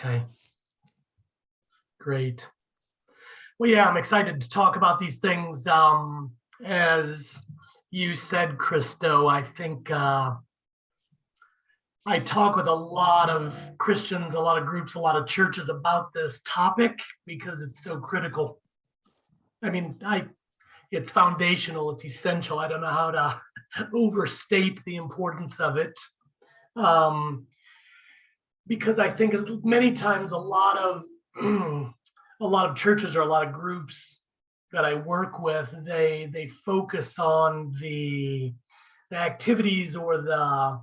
Okay, great. Well, yeah, I'm excited to talk about these things. As you said, Christo, I think I talk with a lot of Christians, a lot of groups, a lot of churches about this topic because it's so critical. I mean, it's foundational, it's essential. I don't know how to overstate the importance of it. Because I think many times a lot of a lot of churches or a lot of groups that I work with, they focus on the activities or the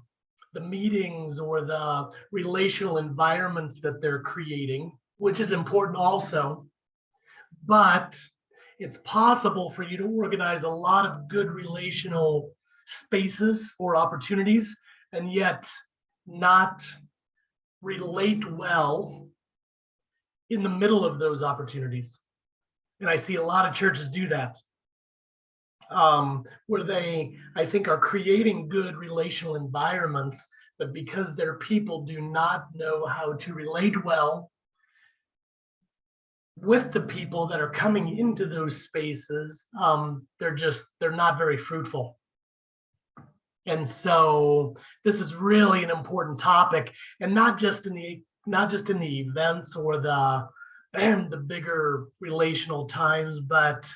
meetings or the relational environments that they're creating, which is important also. But it's possible for you to organize a lot of good relational spaces or opportunities and yet not relate well in the middle of those opportunities. And I see a lot of churches do that, where they, I think, are creating good relational environments, but because their people do not know how to relate well with the people that are coming into those spaces, they're not very fruitful. And so this is really an important topic, and not just in the events or the bigger relational times, but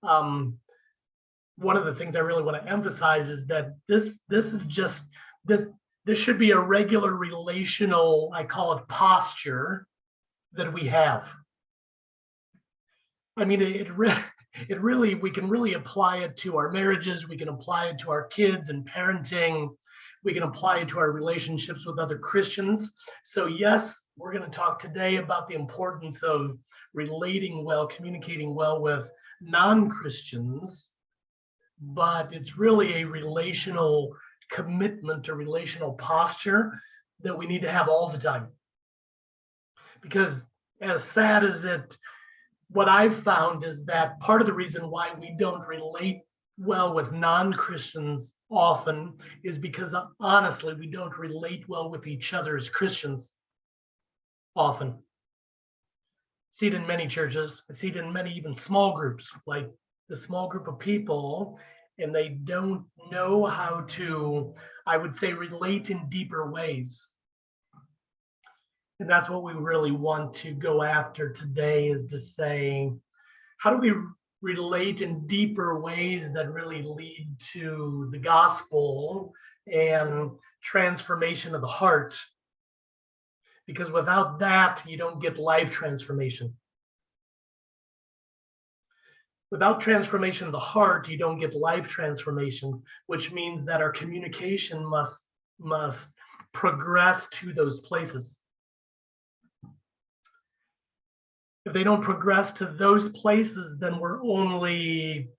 one of the things I really want to emphasize is that this is just this should be a regular relational, I call it, posture that we have. I mean, it really, we can really apply it to our marriages. We can apply it to our kids and parenting. We can apply it to our relationships with other Christians. So yes, we're going to talk today about the importance of relating well, communicating well with non-Christians, but it's really a relational commitment, a relational posture that we need to have all the time. Because as sad as it, what I've found is that part of the reason why we don't relate well with non-Christians often is because honestly, we don't relate well with each other as Christians often. I see it in many churches. I see it in many even small groups, like the small group of people, and they don't know how to, I would say, relate in deeper ways. And that's what we really want to go after today, is to say, how do we relate in deeper ways that really lead to the gospel and transformation of the heart? Because without that, you don't get life transformation. Without transformation of the heart, you don't get life transformation, which means that our communication must progress to those places. If they don't progress to those places, then we're only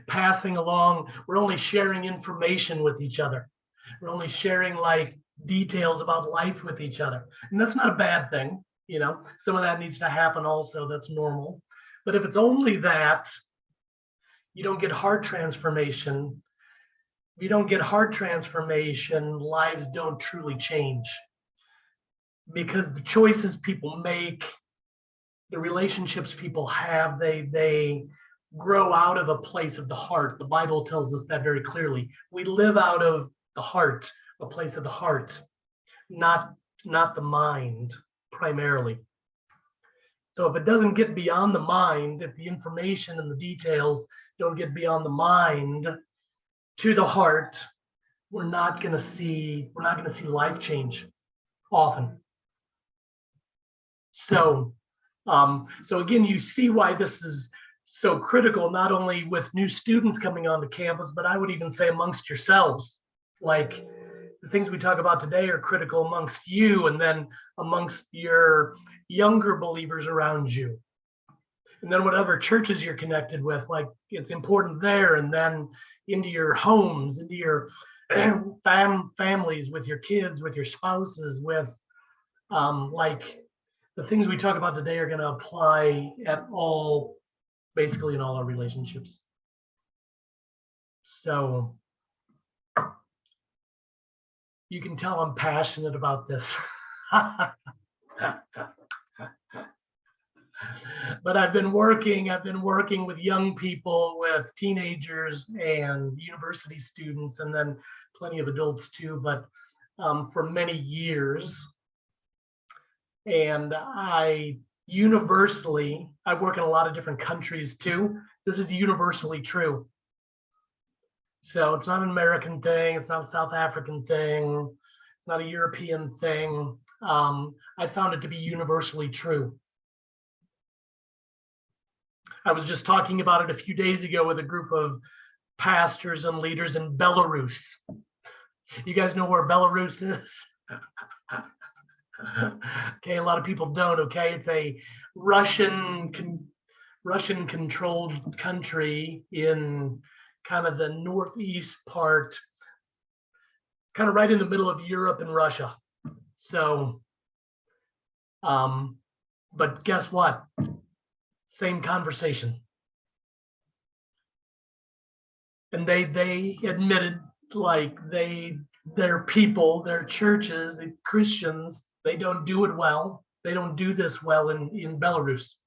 passing along, we're only sharing information with each other. We're only sharing like details about life with each other. And that's not a bad thing, you know. Some of that needs to happen also, that's normal. But if it's only that, you don't get heart transformation. If you don't get heart transformation, lives don't truly change. Because the choices people make, the relationships people have, they grow out of a place of the heart. The Bible tells us that very clearly. We live out of the heart, a place of the heart, not the mind primarily. So if it doesn't get beyond the mind, if the information and the details don't get beyond the mind to the heart, we're not going to see life change often. So again, you see why this is so critical, not only with new students coming on the campus, but I would even say amongst yourselves. Like, the things we talk about today are critical amongst you and then amongst your younger believers around you. And then whatever churches you're connected with, like, it's important there, and then into your homes, into your families, with your kids, with your spouses, with like, the things we talk about today are going to apply at all, basically in all our relationships. So You can tell I'm passionate about this. But I've been working with young people, with teenagers and university students, and then plenty of adults too, but for many years. And I work in a lot of different countries too. This is universally true. So it's not an American thing. It's not a South African thing. It's not a European thing. I found it to be universally true. I was just talking about it a few days ago with a group of pastors and leaders in Belarus. You guys know where Belarus is? Okay, a lot of people don't. Okay, it's a Russian-controlled country in kind of the northeast part. It's kind of right in the middle of Europe and Russia. So, but guess what? Same conversation. And they admitted, like, their people, their churches, the Christians, they don't do it well. They don't do this well in Belarus.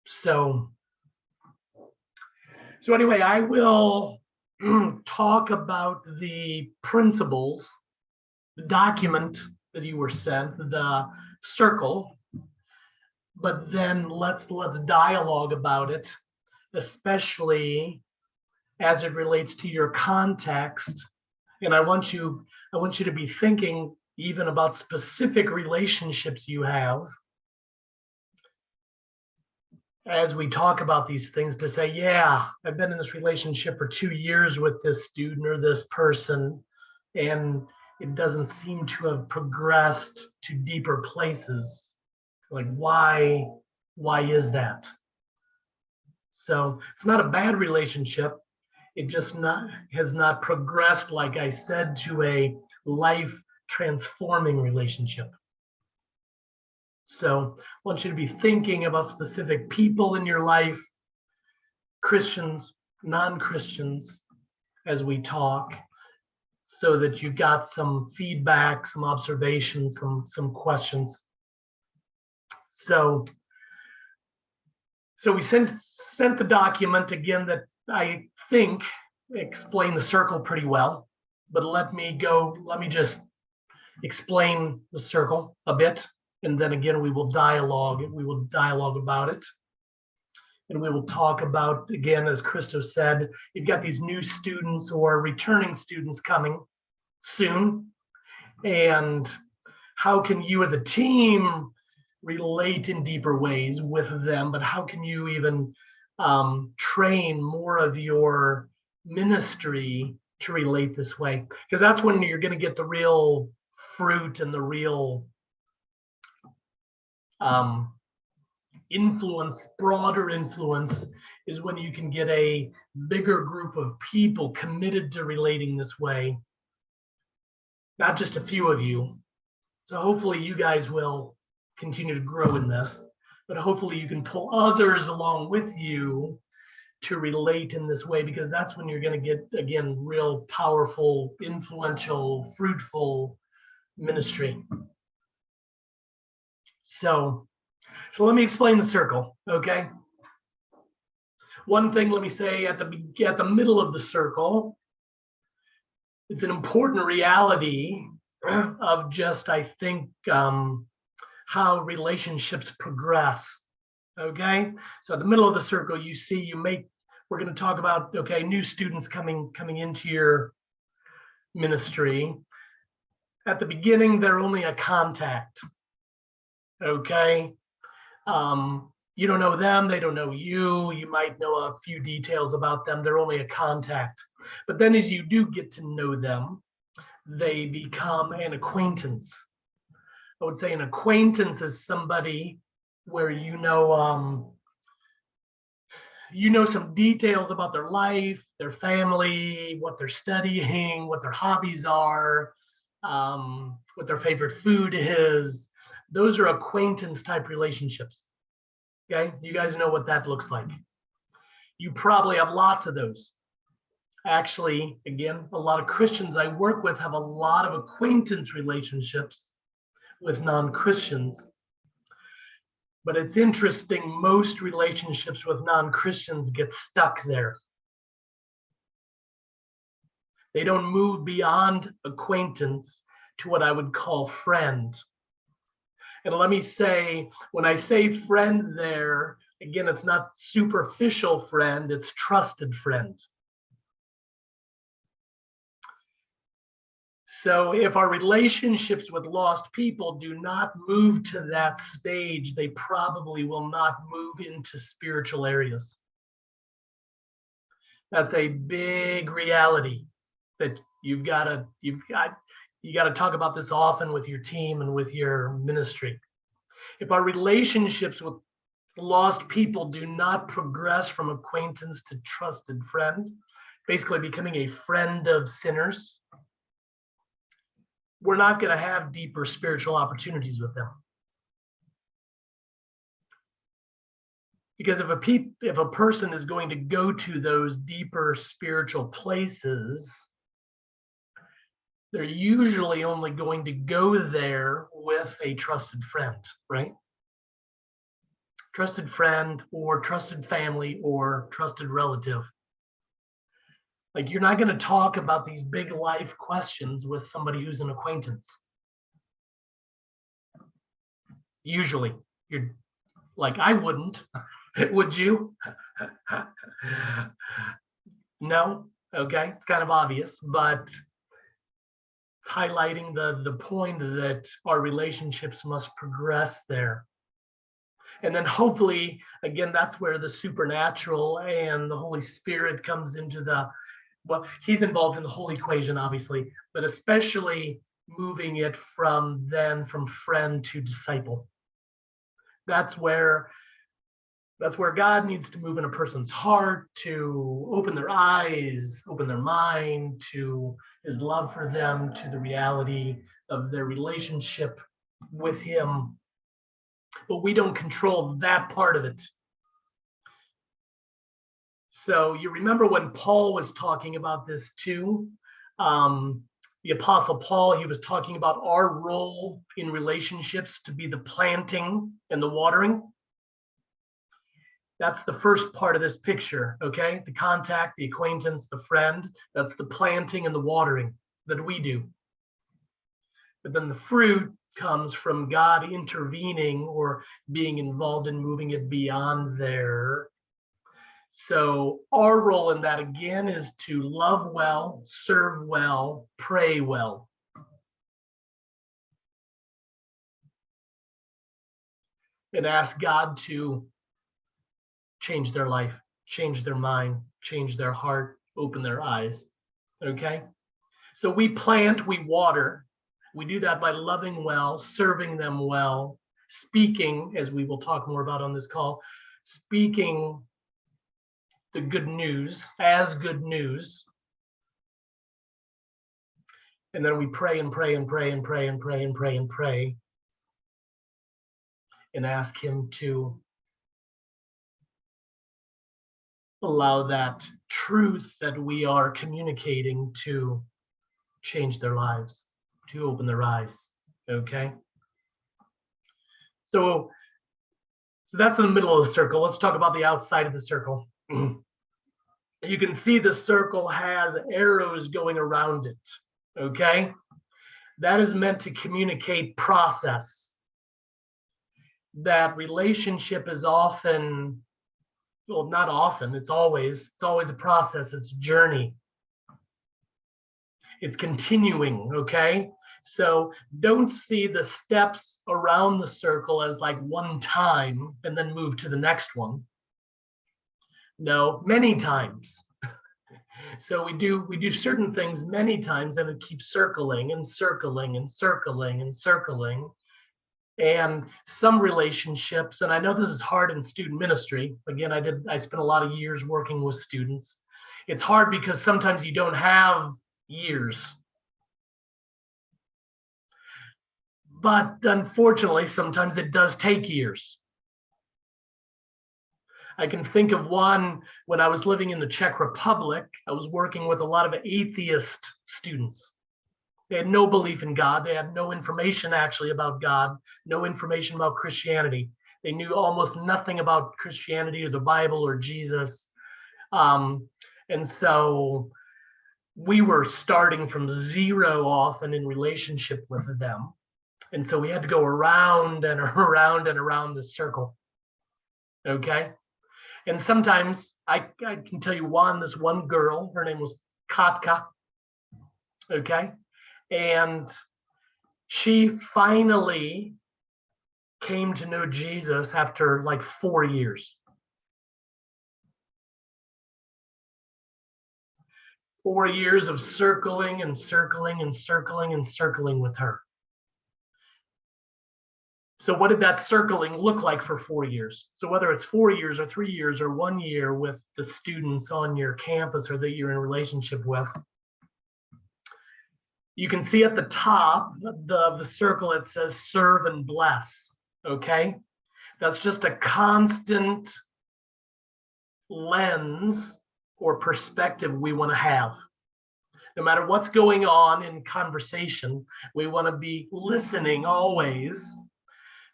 So anyway, I will talk about the principles, the document that you were sent, the circle, but then let's dialogue about it, especially as it relates to your context. And I want you to be thinking even about specific relationships you have as we talk about these things, to say, yeah, I've been in this relationship for 2 years with this student or this person, and it doesn't seem to have progressed to deeper places. Like, why is that? So it's not a bad relationship. It just has not progressed, like I said, to a life transforming relationship. So I want you to be thinking about specific people in your life, Christians, non-Christians, as we talk, so that you've got some feedback, some observations, some questions. So we sent the document again that I think explained the circle pretty well, but let me just explain the circle a bit, and then again we will dialogue about it. And we will talk about, again, as Christo said, you've got these new students or returning students coming soon, and how can you as a team relate in deeper ways with them, but how can you even train more of your ministry to relate this way? Because that's when you're going to get the real fruit and the real influence, broader influence, is when you can get a bigger group of people committed to relating this way, not just a few of you. So hopefully you guys will continue to grow in this, but hopefully you can pull others along with you to relate in this way, because that's when you're going to get, again, real powerful, influential, fruitful ministry. So let me explain the circle, okay? One thing, let me say at the middle of the circle, it's an important reality of just, I think, how relationships progress, okay? So at the middle of the circle, you see, we're going to talk about, okay, new students coming into your ministry. At the beginning, they're only a contact, okay? You don't know them, they don't know you. You might know a few details about them. They're only a contact. But then as you do get to know them, they become an acquaintance. I would say an acquaintance is somebody where you know some details about their life, their family, what they're studying, what their hobbies are, what their favorite food is. Those are acquaintance type relationships. Okay, you guys know what that looks like. You probably have lots of those. Actually, again, a lot of Christians I work with have a lot of acquaintance relationships with non-Christians. But it's interesting, most relationships with non-Christians get stuck there. They don't move beyond acquaintance to what I would call friend. And let me say, when I say friend there, again, it's not superficial friend, it's trusted friend. So if our relationships with lost people do not move to that stage, they probably will not move into spiritual areas. That's a big reality that you got to talk about this often with your team and with your ministry. If our relationships with lost people do not progress from acquaintance to trusted friend, basically becoming a friend of sinners, we're not going to have deeper spiritual opportunities with them. Because if a person is going to go to those deeper spiritual places, they're usually only going to go there with a trusted friend, right? Trusted friend or trusted family or trusted relative. Like, you're not going to talk about these big life questions with somebody who's an acquaintance. Usually, you're like, I wouldn't. Would you? No. Okay, it's kind of obvious, but it's highlighting the point that our relationships must progress there. And then hopefully, again, that's where the supernatural and the Holy Spirit comes into well, he's involved in the whole equation, obviously, but especially moving it from friend to disciple. That's where God needs to move in a person's heart to open their eyes, open their mind to his love for them, to the reality of their relationship with him. But we don't control that part of it. So you remember when Paul was talking about this too? The Apostle Paul, he was talking about our role in relationships to be the planting and the watering. That's the first part of this picture, okay? The contact, the acquaintance, the friend, that's the planting and the watering that we do. But then the fruit comes from God intervening or being involved in moving it beyond there. So our role in that, again, is to love well, serve well, pray well. And ask God to change their life, change their mind, change their heart, open their eyes. Okay? So we plant, we water. We do that by loving well, serving them well, speaking, as we will talk more about on this call, speaking the good news as good news. And then we pray and pray and pray and pray and pray and pray and pray and ask him to allow that truth that we are communicating to change their lives, to open their eyes. Okay? So that's in the middle of the circle. Let's talk about the outside of the circle. You can see the circle has arrows going around it. Okay? That is meant to communicate process. That relationship is often, well, not often, it's always a process, it's a journey. It's continuing, okay? So don't see the steps around the circle as like one time and then move to the next one. No, many times. So we do certain things many times and it keeps circling and circling and circling and circling. And some relationships, and I know this is hard in student ministry. Again, I spent a lot of years working with students. It's hard because sometimes you don't have years. But unfortunately, sometimes it does take years. I can think of one when I was living in the Czech Republic. I was working with a lot of atheist students. They had no belief in God. They had no information actually about God, no information about Christianity. They knew almost nothing about Christianity or the Bible or Jesus. And so we were starting from zero often in relationship with them. And so we had to go around and around and around the circle. Okay. And sometimes I can tell you this one girl, her name was Katka. Okay. And she finally came to know Jesus after like 4 years. 4 years of circling and circling and circling and circling with her. So what did that circling look like for 4 years? So whether it's 4 years or 3 years or 1 year with the students on your campus or that you're in a relationship with, you can see at the top of the circle, it says serve and bless, okay? That's just a constant lens or perspective we want to have. No matter what's going on in conversation, we want to be listening always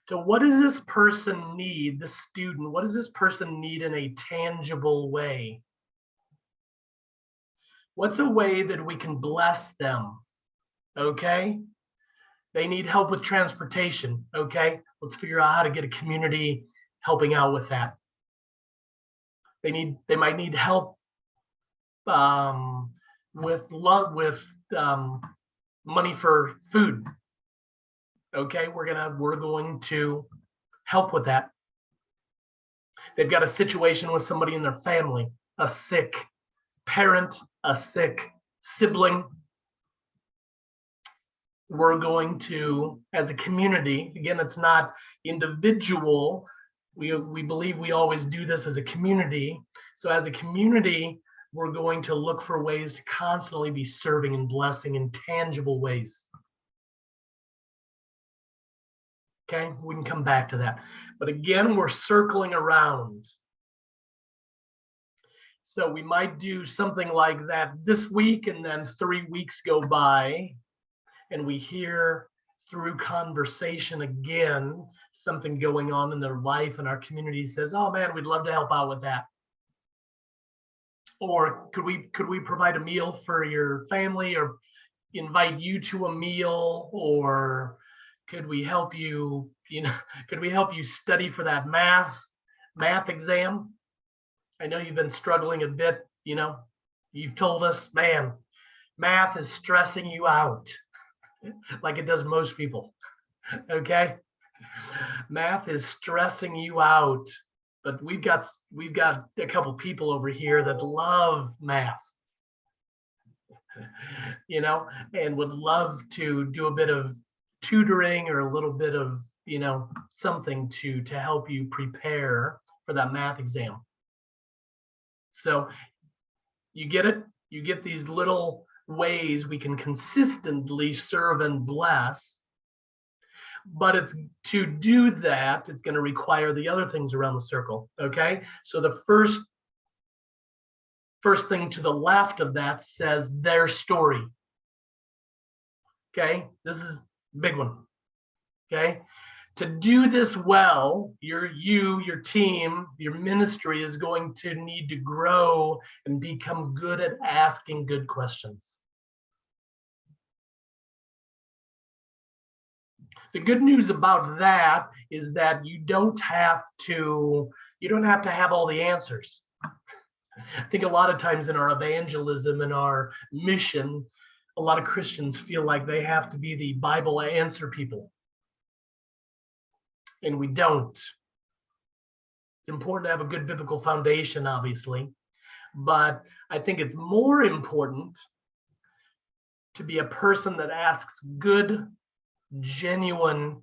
to what does this person need, the student, what does this person need in a tangible way? What's a way that we can bless them? Okay? They need help with transportation. Okay? Let's figure out how to get a community helping out with that. They might need help with money for food. Okay, we're going to help with that. They've got a situation with somebody in their family, a sick parent, a sick sibling. We're going to, as a community, again, it's not individual. We believe we always do this as a community. So as a community, we're going to look for ways to constantly be serving and blessing in tangible ways. Okay, we can come back to that. But again, we're circling around. So we might do something like that this week, and then 3 weeks go by, and we hear through conversation again something going on in their life, and our community says, oh man, we'd love to help out with that. Or could we provide a meal for your family, or invite you to a meal, or could we help you, could we help you study for that math exam? I know you've been struggling a bit, you've told us, man, math is stressing you out like it does most people. Okay? Math is stressing you out, but we've got a couple people over here that love math. And would love to do a bit of tutoring or a little bit of, something to help you prepare for that math exam. So you get it? You get these little ways we can consistently serve and bless. But it's to do that, it's going to require the other things around the circle. Okay? So the first thing to the left of that says their story. Okay? This is a big one. Okay? To do this well, your team, your ministry is going to need to grow and become good at asking good questions. The good news about that is that you don't have to have all the answers. I think a lot of times in our evangelism and our mission, a lot of Christians feel like they have to be the Bible answer people. And we don't. It's important to have a good biblical foundation, obviously, but I think it's more important to be a person that asks good, genuine,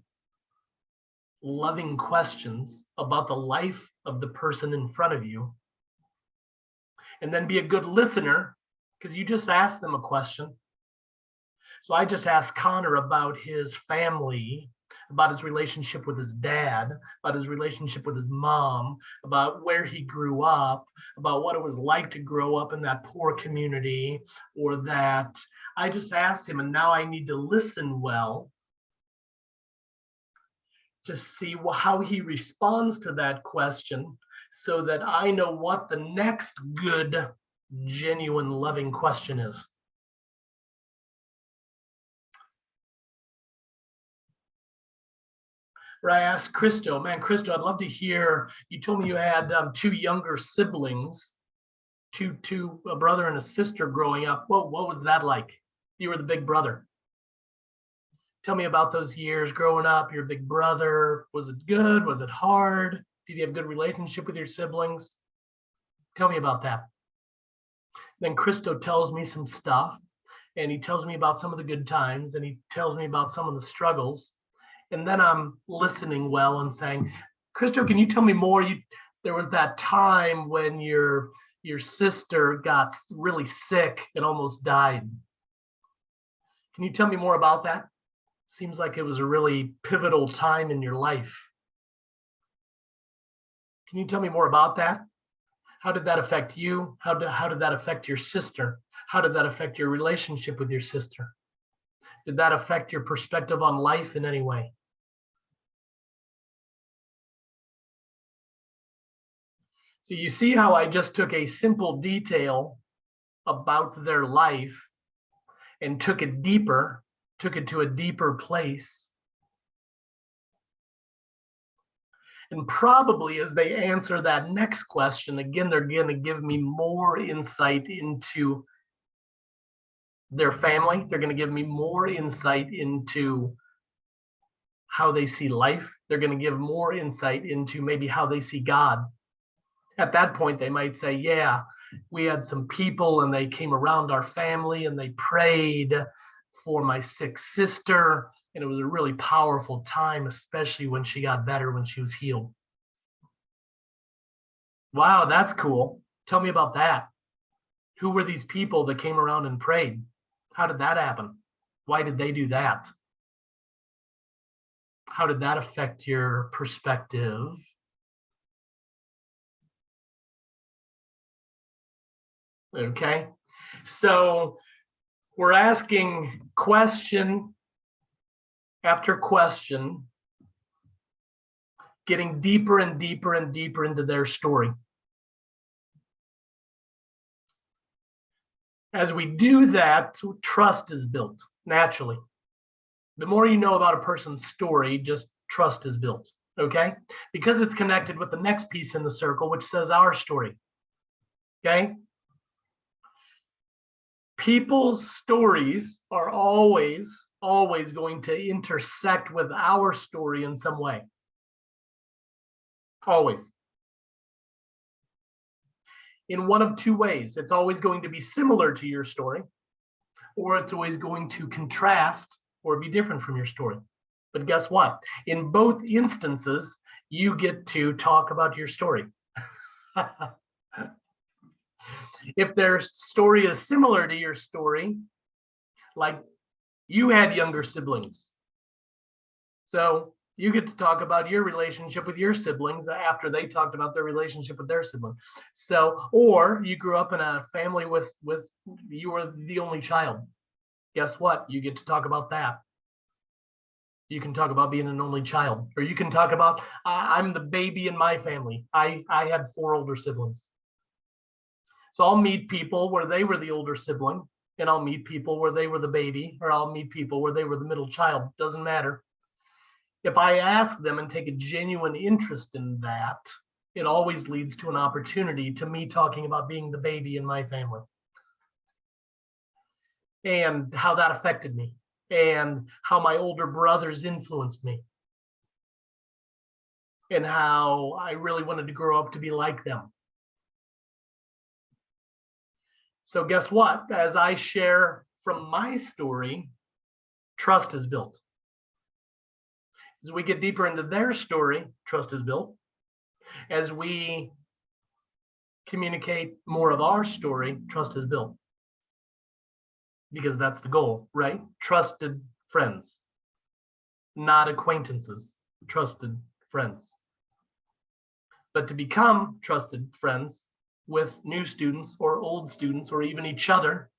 loving questions about the life of the person in front of you, and then be a good listener, because you just asked them a question. So I just asked Connor about his family about his relationship with his dad, about his relationship with his mom, about where he grew up, about what it was like to grow up in that poor community, or that. I just asked him, and now I need to listen well to see how he responds to that question so that I know what the next good, genuine, loving question is. Where I asked Christo, man, Christo, I'd love to hear, you told me you had two younger siblings, a brother and a sister growing up. What was that like? You were the big brother. Tell me about those years growing up, your big brother. Was it good? Was it hard? Did you have a good relationship with your siblings? Tell me about that. Then Christo tells me some stuff, and he tells me about some of the good times, and he tells me about some of the struggles. And then I'm listening well and saying, Christo, can you tell me more? There was that time when your sister got really sick and almost died. Can you tell me more about that? Seems like it was a really pivotal time in your life. Can you tell me more about that? How did that affect you? How did that affect your sister? How did that affect your relationship with your sister? Did that affect your perspective on life in any way? So you see how I just took a simple detail about their life and took it to a deeper place. And probably as they answer that next question, again, they're going to give me more insight into their family. They're going to give me more insight into how they see life. They're going to give more insight into maybe how they see God. At that point, they might say, yeah, we had some people and they came around our family and they prayed for my sick sister. And it was a really powerful time, especially when she got better, when she was healed. Wow, that's cool. Tell me about that. Who were these people that came around and prayed? How did that happen? Why did they do that? How did that affect your perspective? Okay, so we're asking question after question, getting deeper and deeper and deeper into their story. As we do that, trust is built naturally. The more you know about a person's story, just trust is built, okay? Because it's connected with the next piece in the circle, which says our story, okay? People's stories are always going to intersect with our story in some way. Always. In one of two ways. It's always going to be similar to your story, or it's always going to contrast or be different from your story. But guess what? In both instances, you get to talk about your story. If their story is similar to your story, like you had younger siblings, so you get to talk about your relationship with your siblings after they talked about their relationship with their sibling. So, or you grew up in a family with you were the only child. Guess what? You get to talk about that. You can talk about being an only child, or you can talk about I'm the baby in my family. I had 4 older siblings. So I'll meet people where they were the older sibling, and I'll meet people where they were the baby, or I'll meet people where they were the middle child. Doesn't matter. If I ask them and take a genuine interest in that, it always leads to an opportunity to me talking about being the baby in my family and how that affected me and how my older brothers influenced me and how I really wanted to grow up to be like them. So guess what? As I share from my story, trust is built. As we get deeper into their story, trust is built. As we communicate more of our story, trust is built. Because that's the goal, right? Trusted friends. not acquaintances, trusted friends. But to become trusted friends with new students or old students or even each other,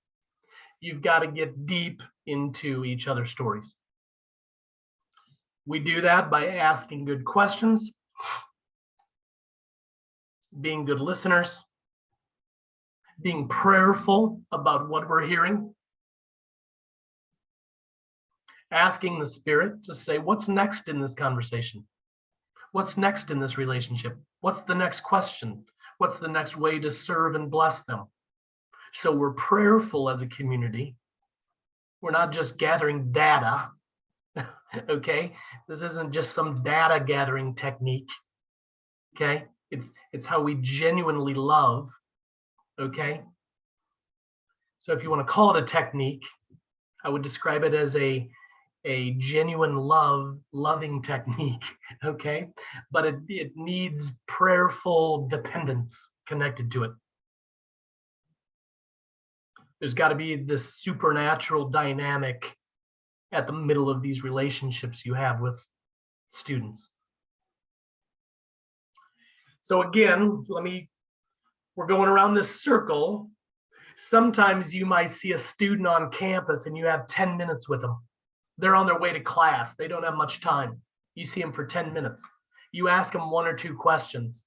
you've got to get deep into each other's stories. We do that by asking good questions, being good listeners, being prayerful about what we're hearing, asking the Spirit to say, what's next in this conversation? What's next in this relationship? What's the next question? What's the next way to serve and bless them? So we're prayerful as a community. We're not just gathering data, okay? This isn't just some data gathering technique, okay? It's how we genuinely love, okay? So if you want to call it a technique, I would describe it as a genuine loving technique, okay? But it needs prayerful dependence connected to it. There's got to be this supernatural dynamic at the middle of these relationships you have with students. So again, we're going around this circle. Sometimes you might see a student on campus and you have 10 minutes with them. They're on their way to class. They don't have much time. You see them for 10 minutes. You ask them one or two questions.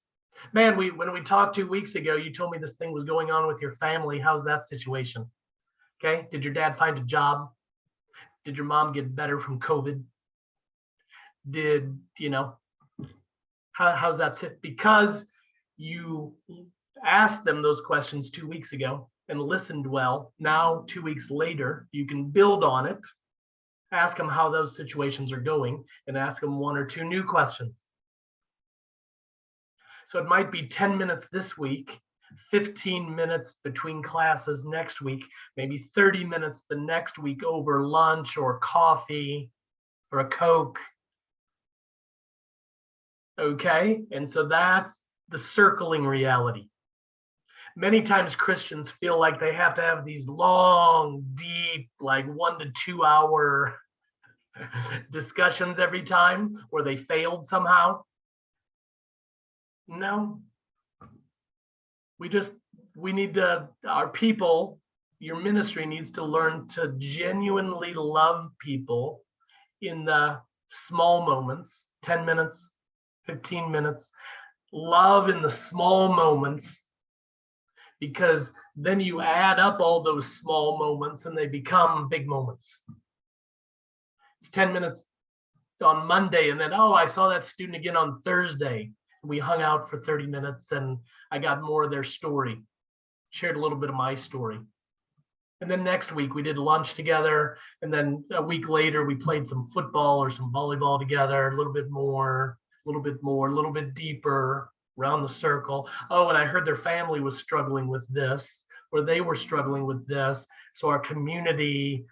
Man, when we talked 2 weeks ago, you told me this thing was going on with your family. How's that situation? Okay. Did your dad find a job? Did your mom get better from COVID? How's that sit? Because you asked them those questions 2 weeks ago and listened well. Now, 2 weeks later, you can build on it. Ask them how those situations are going and ask them one or two new questions. So it might be 10 minutes this week, 15 minutes between classes next week, maybe 30 minutes the next week over lunch or coffee or a Coke. Okay, and so that's the circling reality. Many times Christians feel like they have to have these long, deep, like 1 to 2 hour discussions every time, or they failed somehow. No, we need to, our people, your ministry needs to learn to genuinely love people in the small moments, 10 minutes, 15 minutes, love in the small moments, because then you add up all those small moments and they become big moments. It's 10 minutes on Monday, and then, oh, I saw that student again on Thursday. We hung out for 30 minutes and I got more of their story, shared a little bit of my story. And then next week we did lunch together. And then a week later we played some football or some volleyball together, a little bit more, a little bit deeper around the circle. Oh, and I heard their family was struggling with this, or they were struggling with this. So our community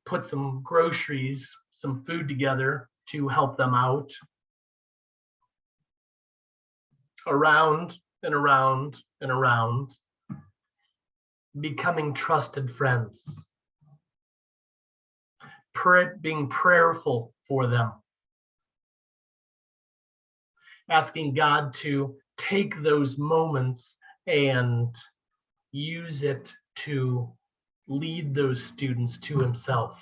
put some groceries, some food together to help them out. Around and around and around, becoming trusted friends, being prayerful for them, asking God to take those moments and use it to lead those students to himself.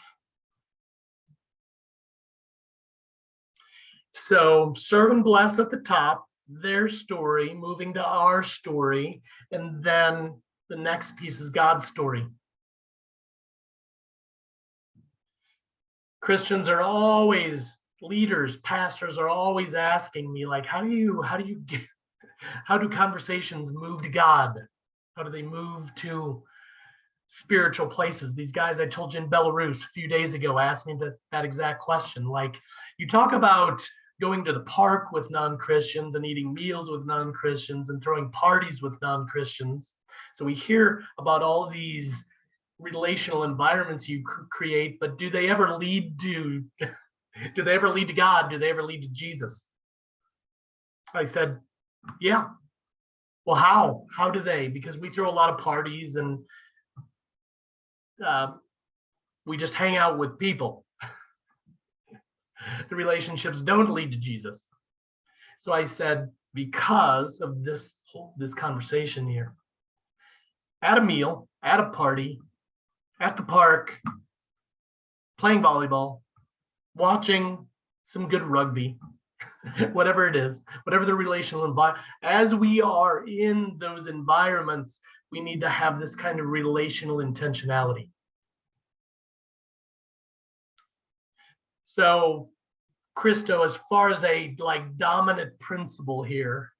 So serve and bless at the top, their story, moving to our story, and then the next piece is God's story. Christians are always, leaders, pastors are always asking me, like, how do conversations move to God? How do they move to spiritual places? These guys I told you in Belarus a few days ago asked me that exact question. Like, you talk about going to the park with non-Christians and eating meals with non-Christians and throwing parties with non-Christians. So we hear about all these relational environments you create, but do they ever lead to God? Do they ever lead to Jesus? I said, yeah. Well, how do they? Because we throw a lot of parties and we just hang out with people. The relationships don't lead to Jesus. So I said, because of this conversation here, at a meal, at a party, at the park, playing volleyball, watching some good rugby, whatever it is, whatever the relational environment, as we are in those environments, we need to have this kind of relational intentionality. So, Christo, as far as a dominant principle here,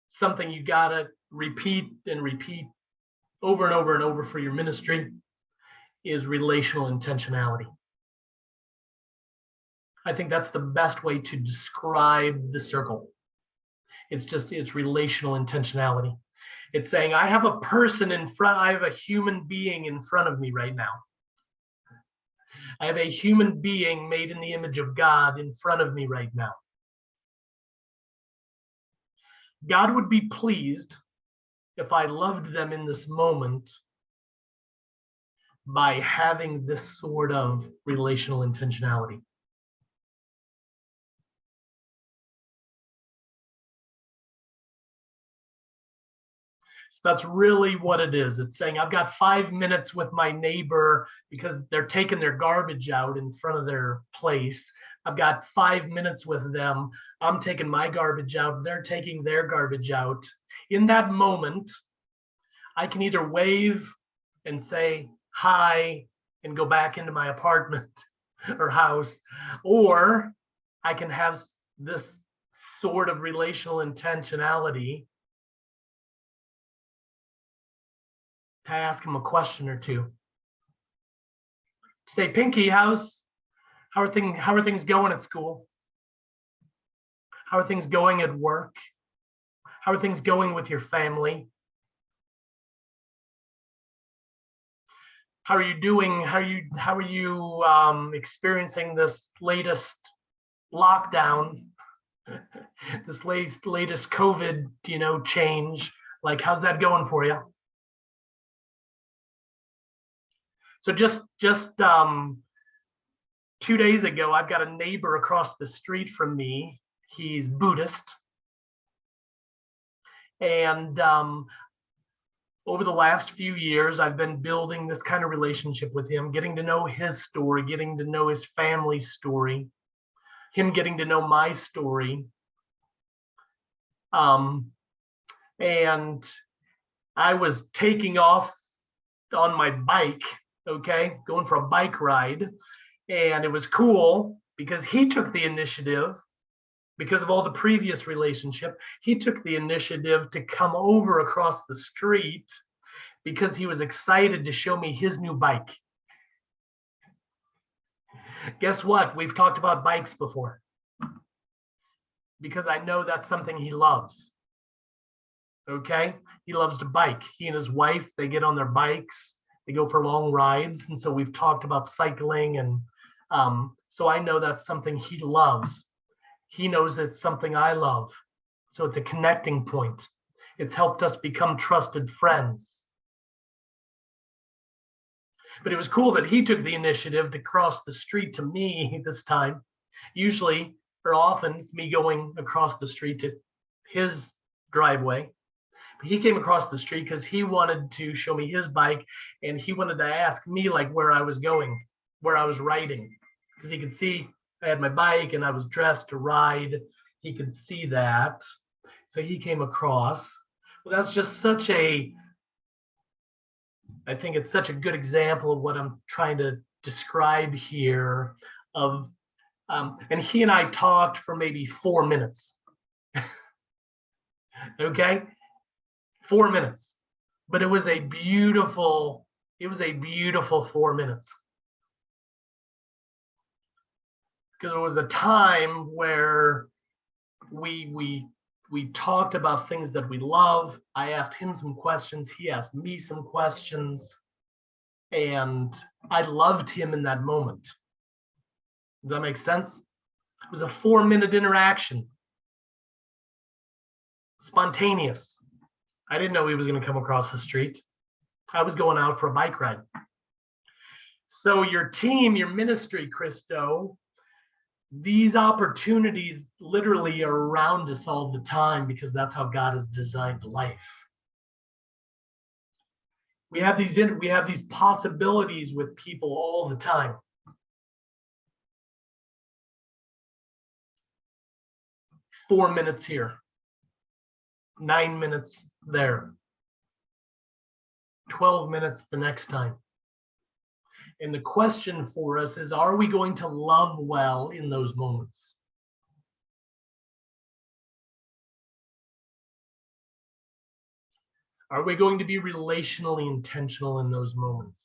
something you gotta repeat and repeat over and over and over for your ministry is relational intentionality. I think that's the best way to describe the circle. It's relational intentionality. It's saying I have a person in front, I have a human being in front of me right now. I have a human being made in the image of God in front of me right now. God would be pleased if I loved them in this moment by having this sort of relational intentionality. So that's really what it is. It's saying I've got 5 minutes with my neighbor because they're taking their garbage out in front of their place. I've got 5 minutes with them. I'm taking my garbage out. They're taking their garbage out. In that moment, I can either wave and say hi and go back into my apartment or house, or I can have this sort of relational intentionality to ask him a question or two. Say, Pinky, how are things going at school? How are things going at work? How are things going with your family? How are you doing? How are you experiencing this latest lockdown? This latest COVID, change? Like, how's that going for you? So just 2 days ago, I've got a neighbor across the street from me. He's Buddhist. And over the last few years, I've been building this kind of relationship with him, getting to know his story, getting to know his family's story, him getting to know my story. And I was taking off on my bike, okay, going for a bike ride. And it was cool because he took the initiative, because of all the previous relationship, he took the initiative to come over across the street because he was excited to show me his new bike. Guess what? We've talked about bikes before because I know that's something he loves. Okay? He loves to bike. He and his wife, they get on their bikes, they go for long rides. And so we've talked about cycling. And so I know that's something he loves. He knows it's something I love. So it's a connecting point. It's helped us become trusted friends. But it was cool that he took the initiative to cross the street to me this time. Usually, or often, it's me going across the street to his driveway. But he came across the street because he wanted to show me his bike, and he wanted to ask me like where I was going, where I was riding, because he could see I had my bike and I was dressed to ride. He could see that. So he came across. Well, that's just I think it's such a good example of what I'm trying to describe here of, and he and I talked for maybe 4 minutes. Okay? 4 minutes. But it was a beautiful 4 minutes. Because there was a time where we talked about things that we love. I asked him some questions. He asked me some questions. And I loved him in that moment. Does that make sense? It was a 4-minute interaction. Spontaneous. I didn't know he was going to come across the street. I was going out for a bike ride. So your team, your ministry, Christo, These opportunities literally are around us all the time because that's how God has designed life. We have these possibilities with people all the time. Four minutes here, 9 minutes there, 12 minutes the next time. And the question for us is, are we going to love well in those moments? Are we going to be relationally intentional in those moments?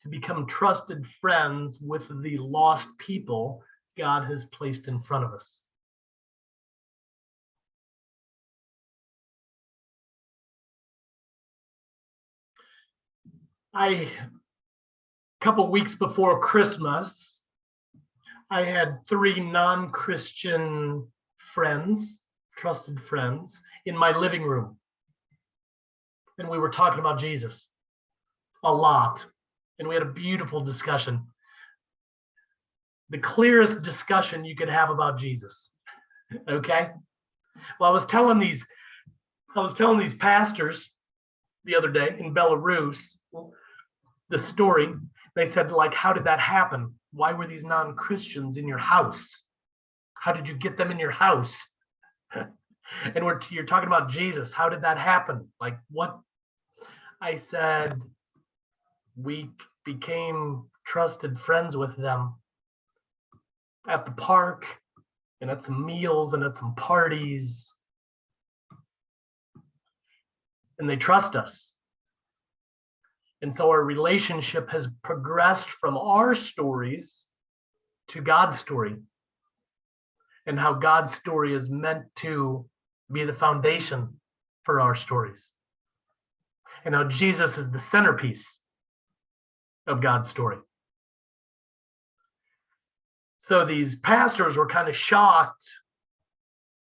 To become trusted friends with the lost people God has placed in front of us. A couple weeks before Christmas, I had 3 non-Christian friends, trusted friends, in my living room. And we were talking about Jesus a lot. And we had a beautiful discussion. The clearest discussion you could have about Jesus. Okay? Well, I was telling these pastors the other day in Belarus the story. They said, like, how did that happen? Why were these non-Christians in your house? How did you get them in your house? And you're talking about Jesus. How did that happen? Like, what? I said, we became trusted friends with them at the park and at some meals and at some parties. And they trust us. And so our relationship has progressed from our stories to God's story, and how God's story is meant to be the foundation for our stories, and how Jesus is the centerpiece of God's story. So these pastors were kind of shocked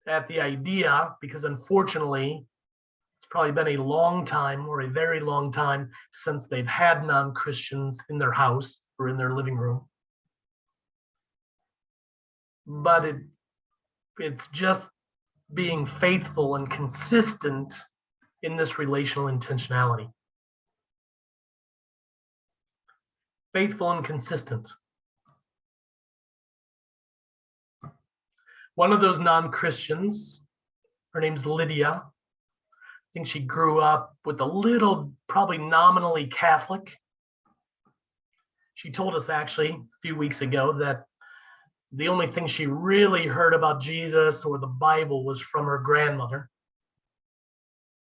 at the idea, because unfortunately, it's probably been a long time, or a very long time, since they've had non-Christians in their house or in their living room. But it's just being faithful and consistent in this relational intentionality. Faithful and consistent. One of those non-Christians, her name's Lydia. I think she grew up with a little, probably nominally Catholic. She told us actually a few weeks ago that the only thing she really heard about Jesus or the Bible was from her grandmother.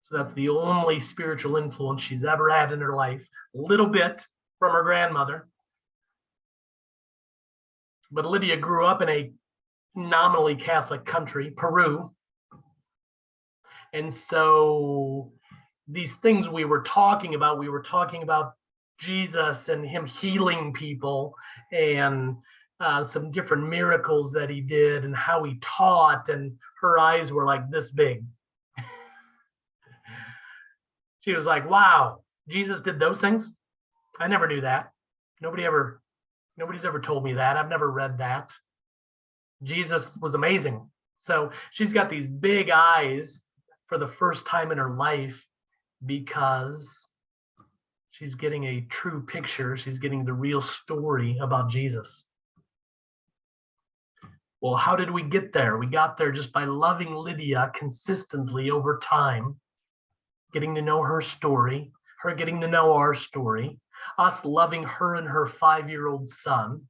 So that's the only spiritual influence she's ever had in her life, a little bit from her grandmother. But Lydia grew up in a nominally Catholic country, Peru. And so these things we were talking about Jesus and him healing people, and some different miracles that he did and how he taught, and her eyes were like this big. She was like, wow, Jesus did those things? I never knew that. Nobody's ever told me that. I've never read that. Jesus was amazing. So she's got these big eyes for the first time in her life, because she's getting a true picture. She's getting the real story about Jesus. Well, how did we get there? We got there just by loving Lydia consistently over time, getting to know her story, her getting to know our story, us loving her and her 5-year-old son.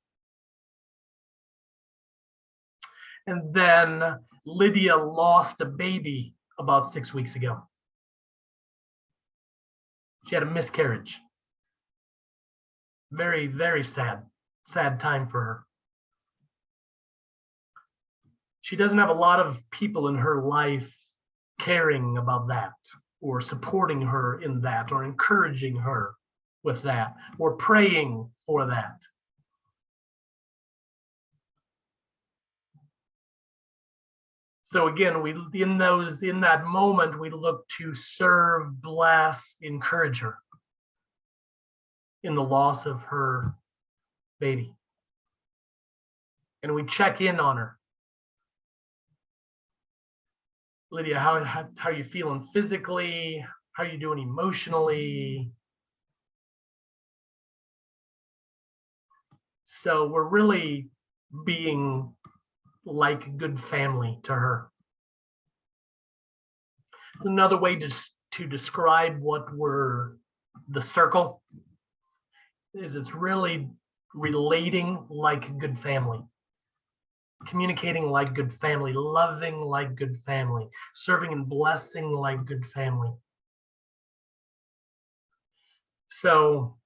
And then Lydia lost a baby about 6 weeks ago. She had a miscarriage. Very, very sad time for her. She doesn't have a lot of people in her life caring about that, or supporting her in that, or encouraging her with that, or praying for that. So again, in that moment, we look to serve, bless, encourage her. in the loss of her baby. And we check in on her. Lydia, how are you feeling physically? How are you doing emotionally? So we're really being like good family to her. Another way to describe what we're the circle is it's really relating like good family, communicating like good family, loving like good family, serving and blessing like good family. So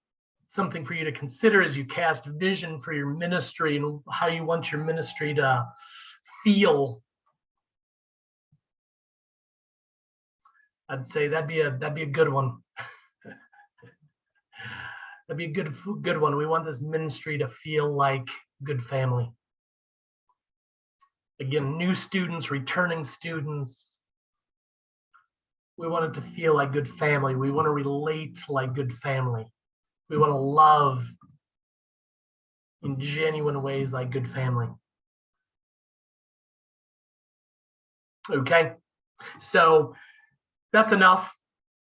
something for you to consider as you cast vision for your ministry and how you want your ministry to feel. I'd say that'd be a good one. That'd be a good one. We want this ministry to feel like good family. Again, new students, returning students. We want it to feel like good family. We want to relate like good family. We want to love in genuine ways like good family. Okay, so that's enough.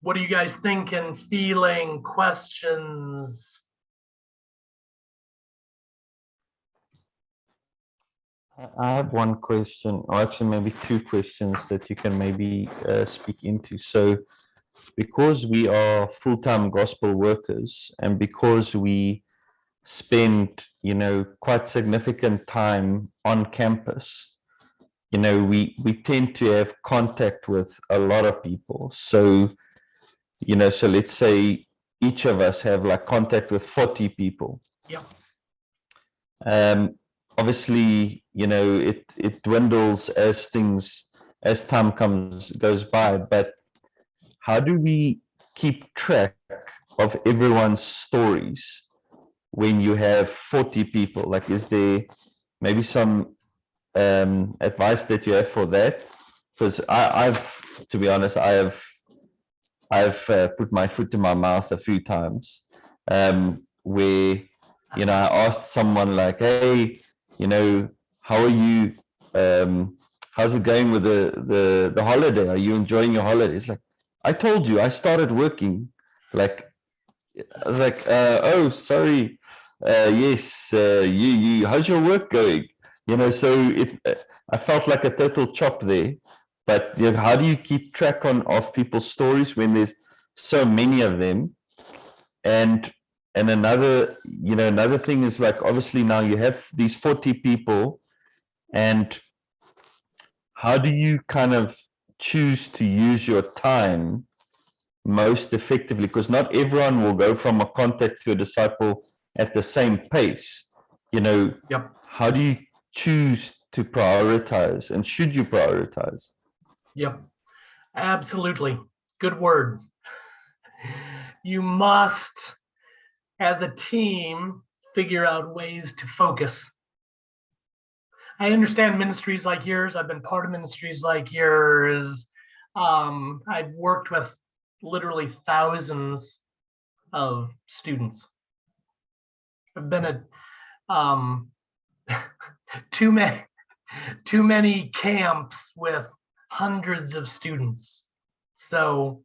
What are you guys thinking, feeling, questions? I have one question, or actually maybe two questions that you can maybe speak into. So, because we are full-time gospel workers, and because we spend, quite significant time on campus, we tend to have contact with a lot of people. So, so let's say each of us have like contact with 40 people. Yep. Obviously, it dwindles as time goes by, but how do we keep track of everyone's stories when you have 40 people? Like, is there maybe some advice that you have for that? Because to be honest, I've put my foot in my mouth a few times, where I asked someone like, "Hey, how are you? How's it going with the holiday? Are you enjoying your holiday?" It's like, I told you I started working. Like, I was like, "Oh, sorry. Yes, you. How's your work going?" So I felt like a total chop there. But how do you keep track of people's stories when there's so many of them? And another thing is, like, obviously now you have these 40 people, and how do you kind of choose to use your time most effectively? Because not everyone will go from a contact to a disciple at the same pace. Yep. How do you choose to prioritize, and should you prioritize? Yep. Absolutely. Good word. You must, as a team, figure out ways to focus. I understand ministries like yours. I've been part of ministries like yours. I've worked with literally thousands of students. I've been at too many camps with hundreds of students. So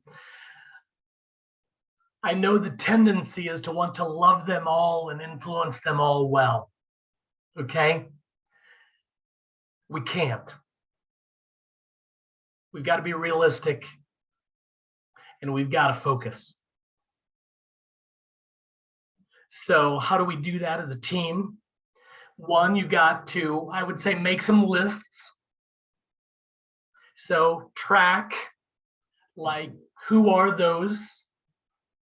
I know the tendency is to want to love them all and influence them all well. Okay? We can't. We've got to be realistic and we've got to focus. So, how do we do that as a team? One, you got to, I would say, make some lists. So, track, like, who are those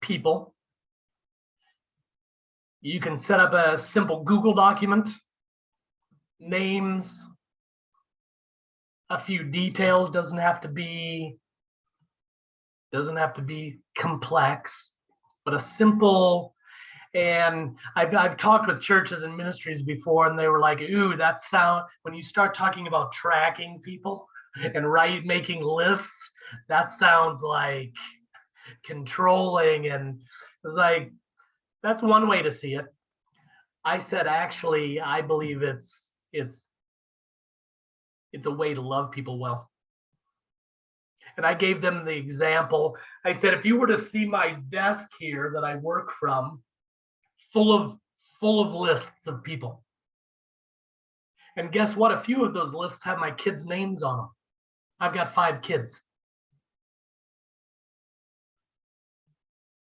people? You can set up a simple Google document, names, a few details, doesn't have to be complex, but a simple. And I've talked with churches and ministries before, and they were like, "Ooh, that sound." When you start talking about tracking people and making lists, that sounds like controlling. And it's like, That's one way to see it. I said, actually, I believe it's a way to love people well. And I gave them the example. I said, if you were to see my desk here that I work from, full of lists of people. And guess what? A few of those lists have my kids' names on them. I've got 5 kids.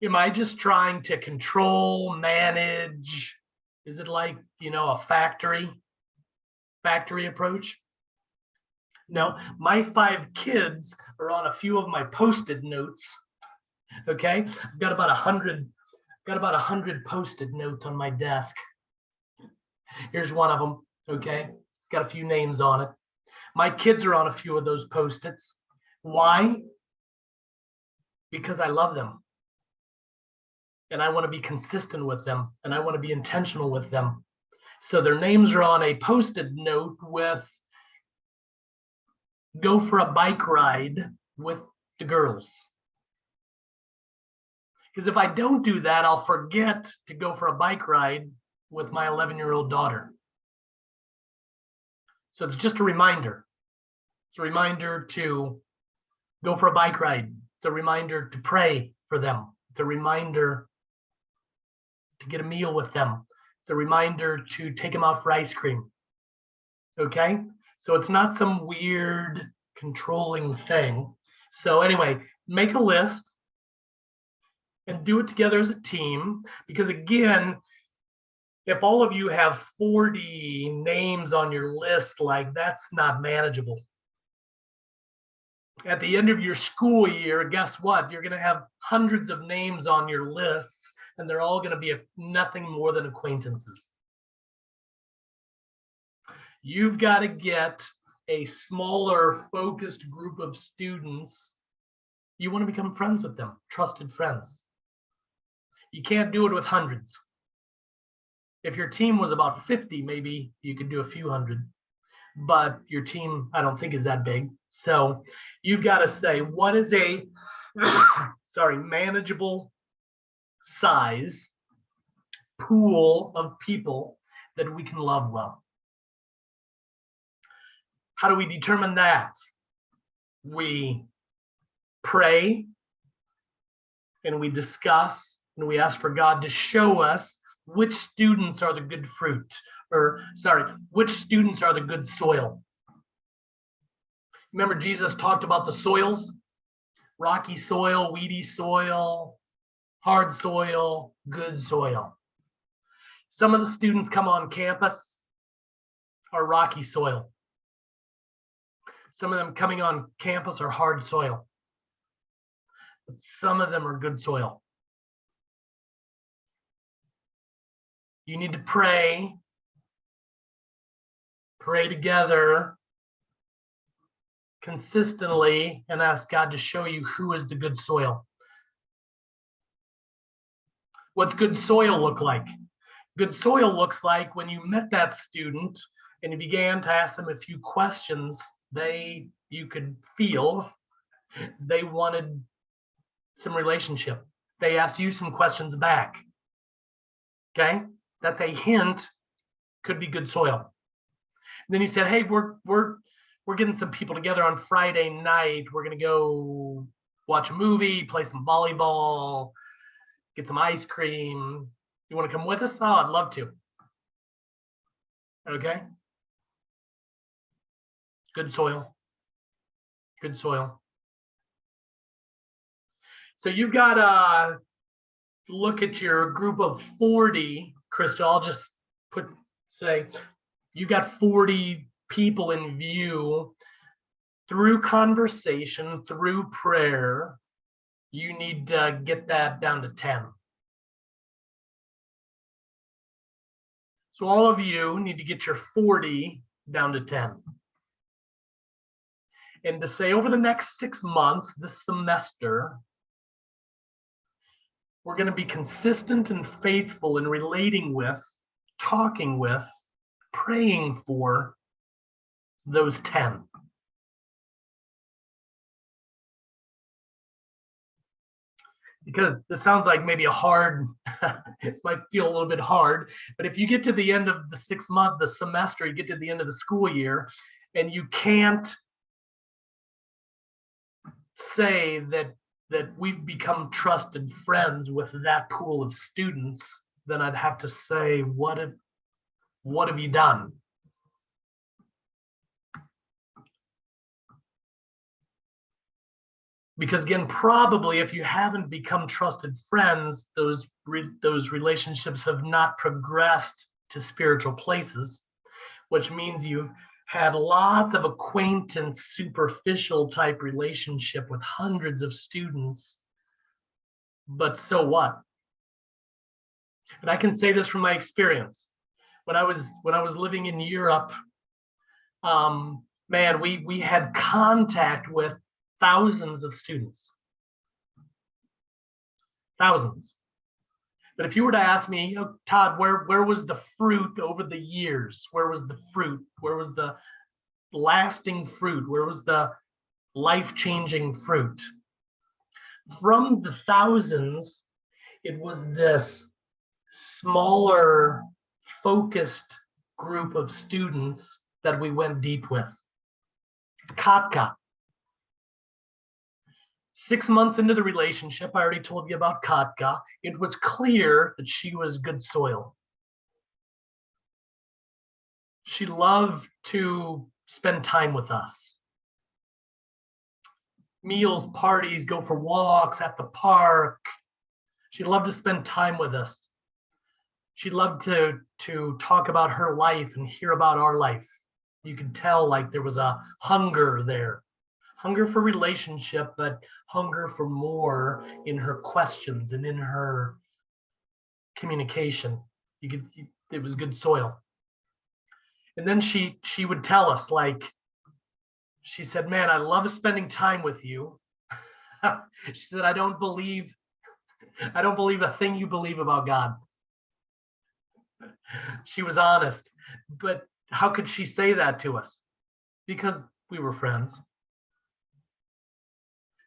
Am I just trying to control, manage? Is it like, a factory approach? No, my 5 kids are on a few of my Post-it notes. Okay, I've got about 100 Post-it notes on my desk. Here's one of them. Okay, it's got a few names on it. My kids are on a few of those Post-its. Why? Because I love them. And I want to be consistent with them. And I want to be intentional with them. So their names are on a Post-it note with go for a bike ride with the girls. Because if I don't do that, I'll forget to go for a bike ride with my 11-year-old daughter. So it's just a reminder. It's a reminder to go for a bike ride. It's a reminder to pray for them. It's a reminder to get a meal with them. It's a reminder to take them out for ice cream. Okay? So it's not some weird controlling thing. So anyway, make a list and do it together as a team. Because again, if all of you have 40 names on your list, like that's not manageable. At the end of your school year, guess what? You're going to have hundreds of names on your lists, and they're all going to be nothing more than acquaintances. You've got to get a smaller, focused group of students. You want to become friends with them, trusted friends. You can't do it with hundreds. If your team was about 50, maybe you could do a few hundred. But your team, I don't think, is that big. So you've got to say, what is a manageable size pool of people that we can love well? How do we determine that? We pray and we discuss and we ask for God to show us which students are the good fruit, which students are the good soil. Remember, Jesus talked about the soils: rocky soil, weedy soil, hard soil, good soil. Some of the students come on campus are rocky soil. Some of them coming on campus are hard soil. But some of them are good soil. You need to pray together consistently and ask God to show you who is the good soil. What's good soil look like? Good soil looks like when you met that student and you began to ask them a few questions, you could feel they wanted some relationship. They asked you some questions back. Okay? That's a hint, could be good soil. And then you said, hey, we're getting some people together on Friday night. We're gonna go watch a movie, play some volleyball, get some ice cream. You want to come with us? Oh, I'd love to. Okay. Good soil. Good soil. So you've got to look at your group of 40, Crystal. I'll just say you've got 40 people in view. Through conversation, through prayer, you need to get that down to 10. So all of you need to get your 40 down to 10. And to say over the next 6 months, this semester, we're going to be consistent and faithful in relating with, talking with, praying for those 10. because this sounds like maybe a hard, it might feel a little bit hard, but if you get to the end of the 6 month, the semester, you get to the end of the school year, and you can't say that we've become trusted friends with that pool of students, then I'd have to say, what have you done? Because again, probably if you haven't become trusted friends, those relationships have not progressed to spiritual places, which means you've had lots of acquaintance, superficial type relationship with hundreds of students. But so what? And I can say this from my experience. When I was living in Europe, man, we had contact with thousands of students, thousands. But if you were to ask me, oh, Todd, where was the fruit over the years? Where was the fruit? Where was the lasting fruit? Where was the life-changing fruit? From the thousands, it was this smaller, focused group of students that we went deep with. Katka. 6 months into the relationship, I already told you about Katka. It was clear that she was good soil. She loved to spend time with us. Meals, parties, go for walks at the park. She loved to spend time with us. She loved to talk about her life and hear about our life. You could tell like there was a hunger there. Hunger for relationship, but hunger for more in her questions and in her communication. It was good soil. And then she would tell us, like, she said, man, I love spending time with you. She said, I don't believe a thing you believe about God. She was honest. But how could she say that to us? Because we were friends.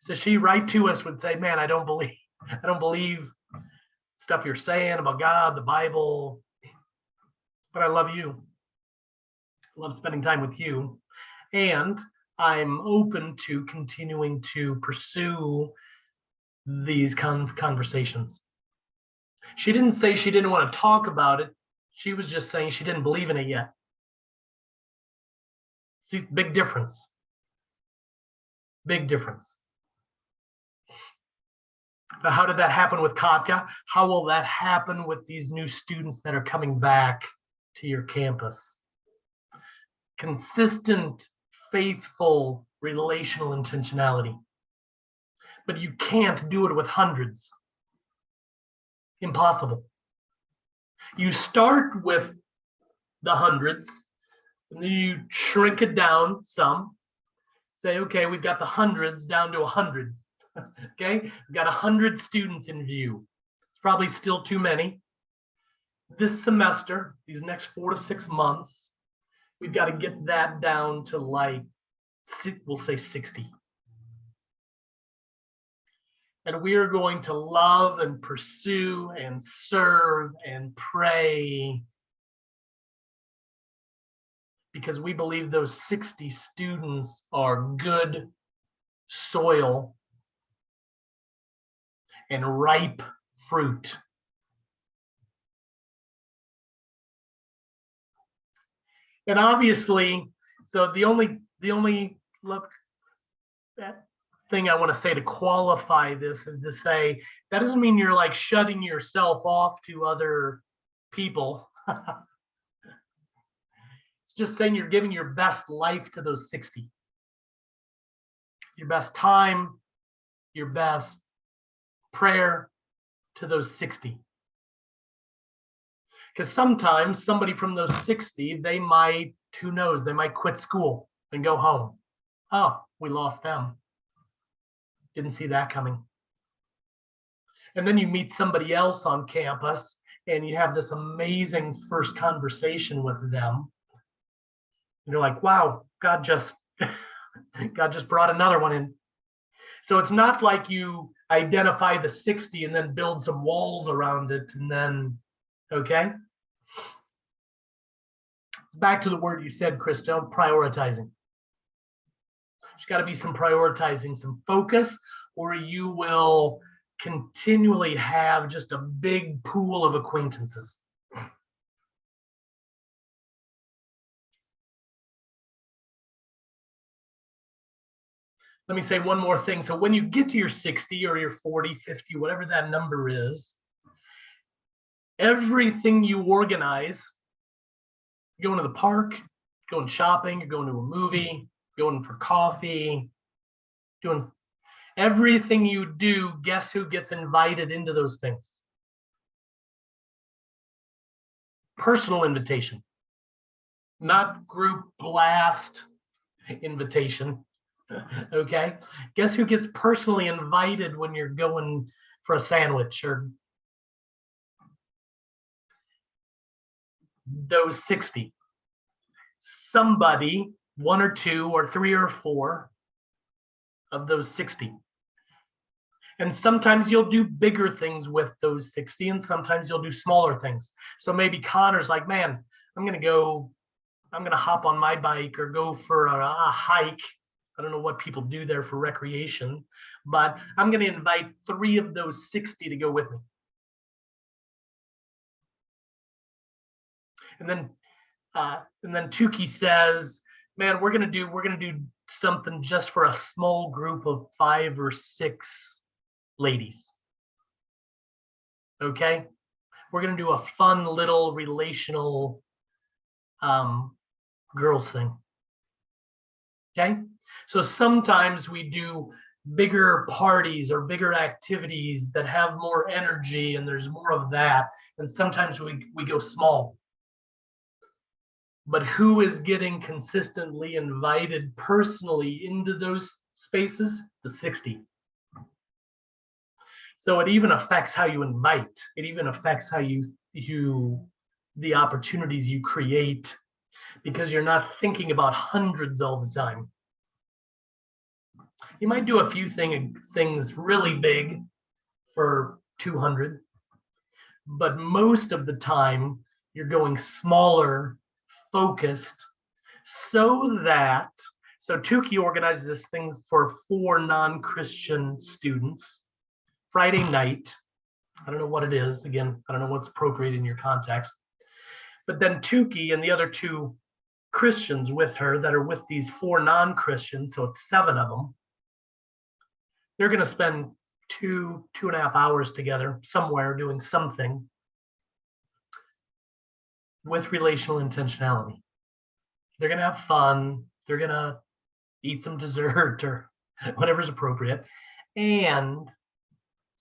So she right to us would say, man, I don't believe stuff you're saying about God, the Bible, but I love you. I love spending time with you. And I'm open to continuing to pursue these conversations. She didn't say she didn't want to talk about it. She was just saying she didn't believe in it yet. See, big difference. Big difference. But how did that happen with Katka? How will that happen with these new students that are coming back to your campus? Consistent, faithful, relational intentionality. But you can't do it with hundreds. Impossible. You start with the hundreds, and then you shrink it down some. Say, okay, we've got the hundreds down to 100. Okay, we've got 100 students in view. It's probably still too many. This semester, these next 4 to 6 months, we've got to get that down to like, we'll say 60. And we are going to love and pursue and serve and pray because we believe those 60 students are good soil and ripe fruit. And obviously, so the only thing I want to say to qualify this is to say that doesn't mean you're like shutting yourself off to other people. It's just saying you're giving your best life to those 60. Your best time, your best prayer to those 60. Because sometimes somebody from those 60, they might, who knows, they might quit school and go home. Oh, we lost them. Didn't see that coming. And then you meet somebody else on campus and you have this amazing first conversation with them. And you're like, wow, God just brought another one in. So it's not like you identify the 60 and then build some walls around it. And then, okay. It's back to the word you said, Christo, prioritizing. There's got to be some prioritizing, some focus, or you will continually have just a big pool of acquaintances. Let me say one more thing. So when you get to your 60 or your 40, 50, whatever that number is, everything you organize, you're going to the park, going shopping, you're going to a movie, going for coffee, doing everything you do, guess who gets invited into those things? Personal invitation, not group blast invitation. Okay, guess who gets personally invited when you're going for a sandwich? Or those 60. Somebody, one or two or three or four of those 60. And sometimes you'll do bigger things with those 60, and sometimes you'll do smaller things. So maybe Connor's like, man, I'm going to hop on my bike or go for a hike. I don't know what people do there for recreation, but I'm going to invite 3 of those 60 to go with me. And then Tukey says, man, we're going to do something just for a small group of 5 or 6 ladies. Okay? We're going to do a fun little relational girls thing. Okay? So sometimes we do bigger parties or bigger activities that have more energy and there's more of that. And sometimes we go small. But who is getting consistently invited personally into those spaces? The 60. So it even affects how you invite. It even affects how the opportunities you create, because you're not thinking about hundreds all the time. You might do a few things really big for 200, but most of the time you're going smaller, focused, so Tukey organizes this thing for 4 non-Christian students. Friday night, I don't know what it is. Again, I don't know what's appropriate in your context. But then Tukey and the other 2 Christians with her that are with these 4 non-Christians, so it's 7 of them, they're going to spend 2.5 hours together somewhere doing something with relational intentionality. They're going to have fun. They're going to eat some dessert or whatever's appropriate, and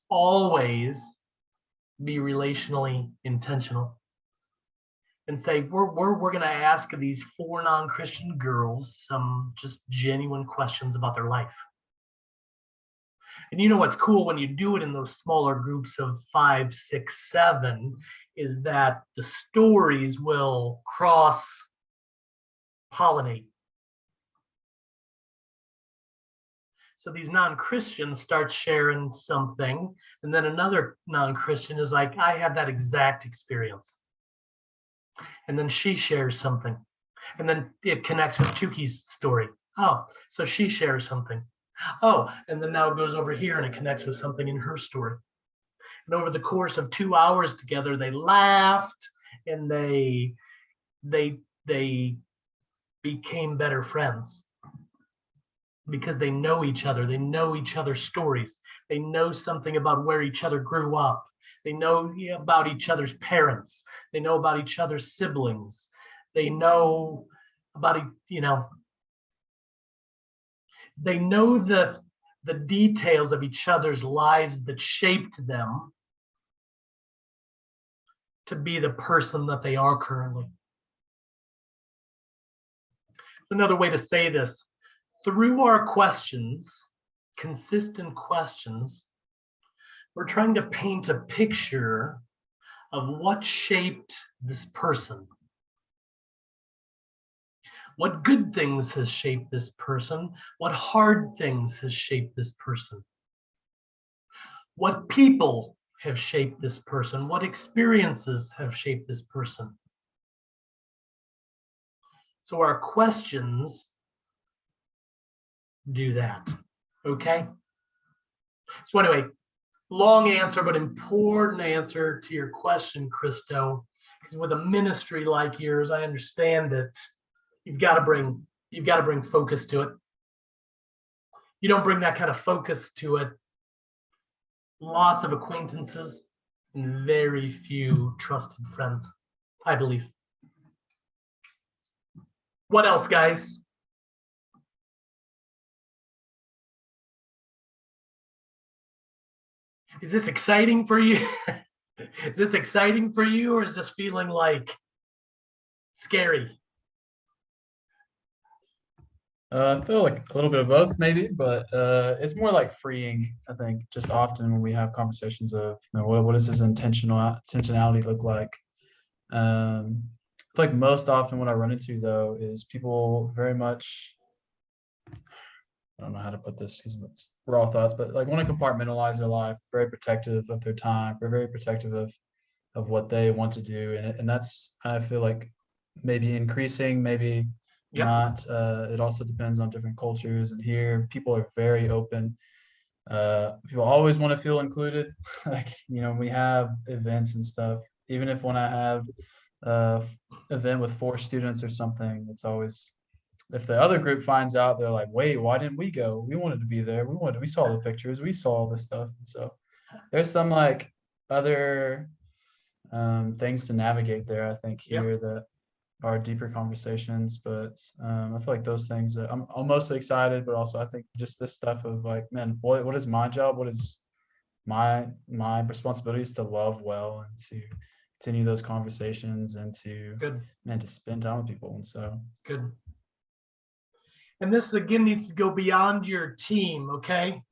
always be relationally intentional and say, we're going to ask these 4 non-Christian girls some just genuine questions about their life. And you know what's cool when you do it in those smaller groups of 5, 6, 7 is that the stories will cross-pollinate. So these non-Christians start sharing something, and then another non-Christian is like, I had that exact experience. And then she shares something. And then it connects with Tukey's story. Oh, so she shares something. Oh, and then now it goes over here and it connects with something in her story. And over the course of 2 hours together, they laughed and they became better friends because they know each other. They know each other's stories. They know something about where each other grew up. They know about each other's parents. They know about each other's siblings. They know about, they know the details of each other's lives that shaped them to be the person that they are currently. It's another way to say this. Through our questions, consistent questions, we're trying to paint a picture of what shaped this person. What good things has shaped this person? What hard things has shaped this person? What people have shaped this person? What experiences have shaped this person? So our questions do that. Okay? So anyway, long answer, but important answer to your question, Christo. Because with a ministry like yours, I understand that you've got to bring focus to it. You don't bring that kind of focus to it, lots of acquaintances and very few trusted friends, I believe. What else, guys? Is this exciting for you? Is this exciting for you, or is this feeling like scary? I feel like a little bit of both, maybe, but it's more like freeing. I think just often when we have conversations of, what does this intentionality look like? I feel like most often what I run into though is people very much, I don't know how to put this because it's raw thoughts, but like want to compartmentalize their life, very protective of their time, very protective of what they want to do, and that's, I feel like, maybe increasing, maybe Yep. not. It also depends on different cultures, and here people are very open. People always want to feel included. Like, we have events and stuff. Even if when I have event with 4 students or something, it's always, if the other group finds out, they're like, wait, why didn't we go? We wanted to be there. We saw the pictures. We saw all this stuff. And so there's some like other things to navigate there, I think, here that are deeper conversations. But I feel like those things, I'm mostly excited, but also I think just this stuff of like, man, what is my job? What is my responsibility is to love well and to continue those conversations and to Good. to spend time with people. And so Good. And this again needs to go beyond your team, okay?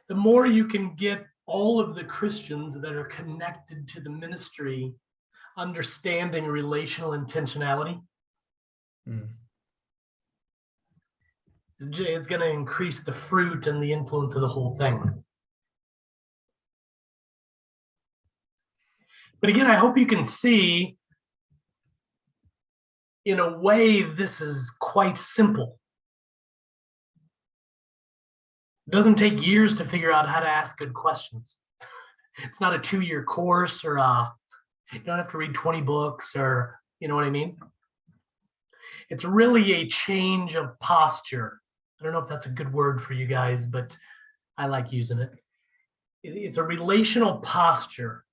The more you can get all of the Christians that are connected to the ministry understanding relational intentionality, it's going to increase the fruit and the influence of the whole thing. But again, I hope you can see, in a way, this is quite simple. It doesn't take years to figure out how to ask good questions. It's not a 2-year course, or you don't have to read 20 books, or you know what I mean? It's really a change of posture. I don't know if that's a good word for you guys, but I like using it. It's a relational posture.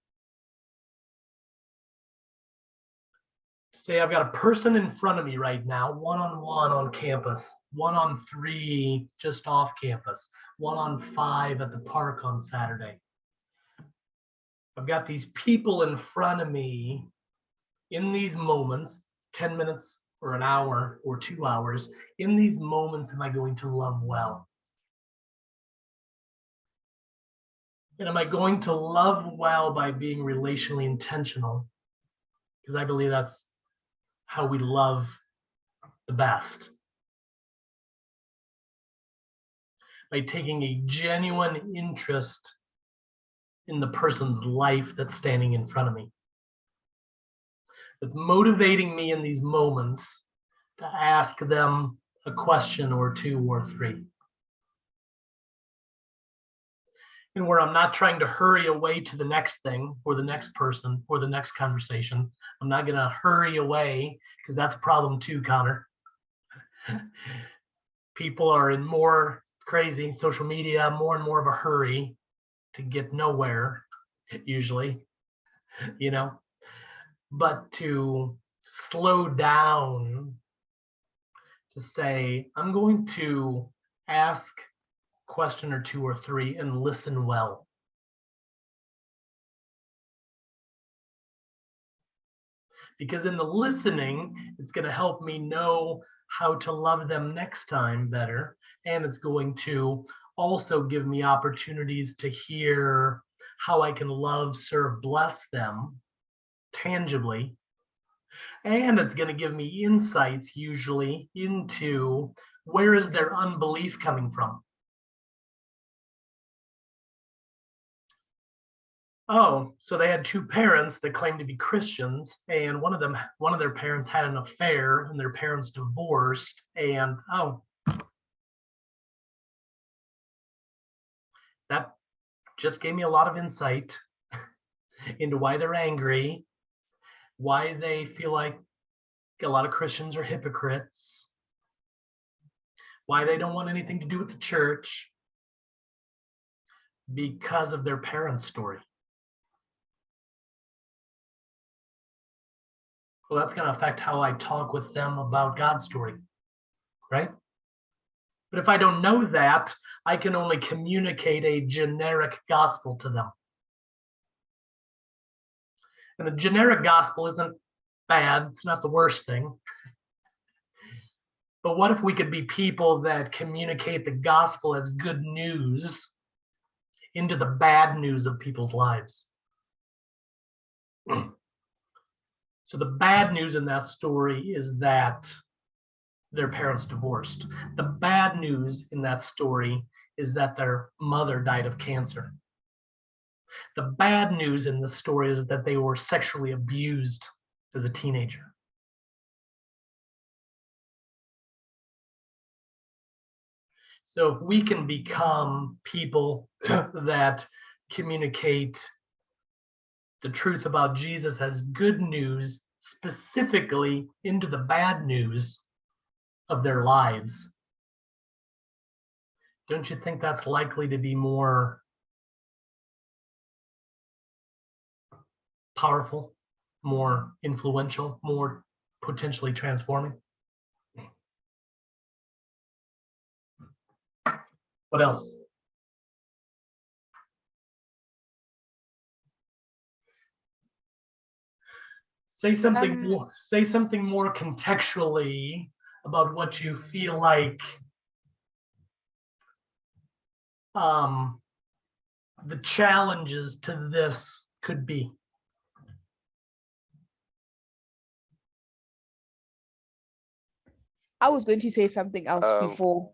Say I've got a person in front of me right now, one-on-one on campus, 1-on-3 just off campus, 1-on-5 at the park on Saturday. I've got these people in front of me in these moments, 10 minutes or an hour or 2 hours. In these moments, am I going to love well? And am I going to love well by being relationally intentional? Because I believe that's how we love the best. By taking a genuine interest in the person's life that's standing in front of me. That's motivating me in these moments to ask them a question or 2 or 3. And where I'm not trying to hurry away to the next thing or the next person or the next conversation. I'm not going to hurry away, because that's a problem too, Connor. People are in more crazy social media, more and more of a hurry to get nowhere, usually, but to slow down, to say, I'm going to ask a question or 2 or 3 and listen well. Because in the listening, it's going to help me know how to love them next time better. And it's going to also give me opportunities to hear how I can love, serve, bless them tangibly. And it's going to give me insights usually into where is their unbelief coming from. oh, so they had two parents that claimed to be Christians, and one of their parents had an affair, and their parents divorced, and oh, that just gave me a lot of insight into why they're angry, why they feel like a lot of Christians are hypocrites, why they don't want anything to do with the church, because of their parents' story. Well, that's going to affect how I talk with them about God's story, right? But if I don't know that, I can only communicate a generic gospel to them. And the generic gospel isn't bad, it's not the worst thing. But what if we could be people that communicate the gospel as good news into the bad news of people's lives? So the bad news in that story is that their parents divorced. The bad news in that story is that their mother died of cancer. The bad news in the story is that they were sexually abused as a teenager. So if we can become people that communicate the truth about Jesus as good news, specifically into the bad news of their lives, don't you think that's likely to be more powerful, more influential, more potentially transforming? What else? Say something more. Say something more contextually about what you feel like the challenges to this could be. I was going to say something else before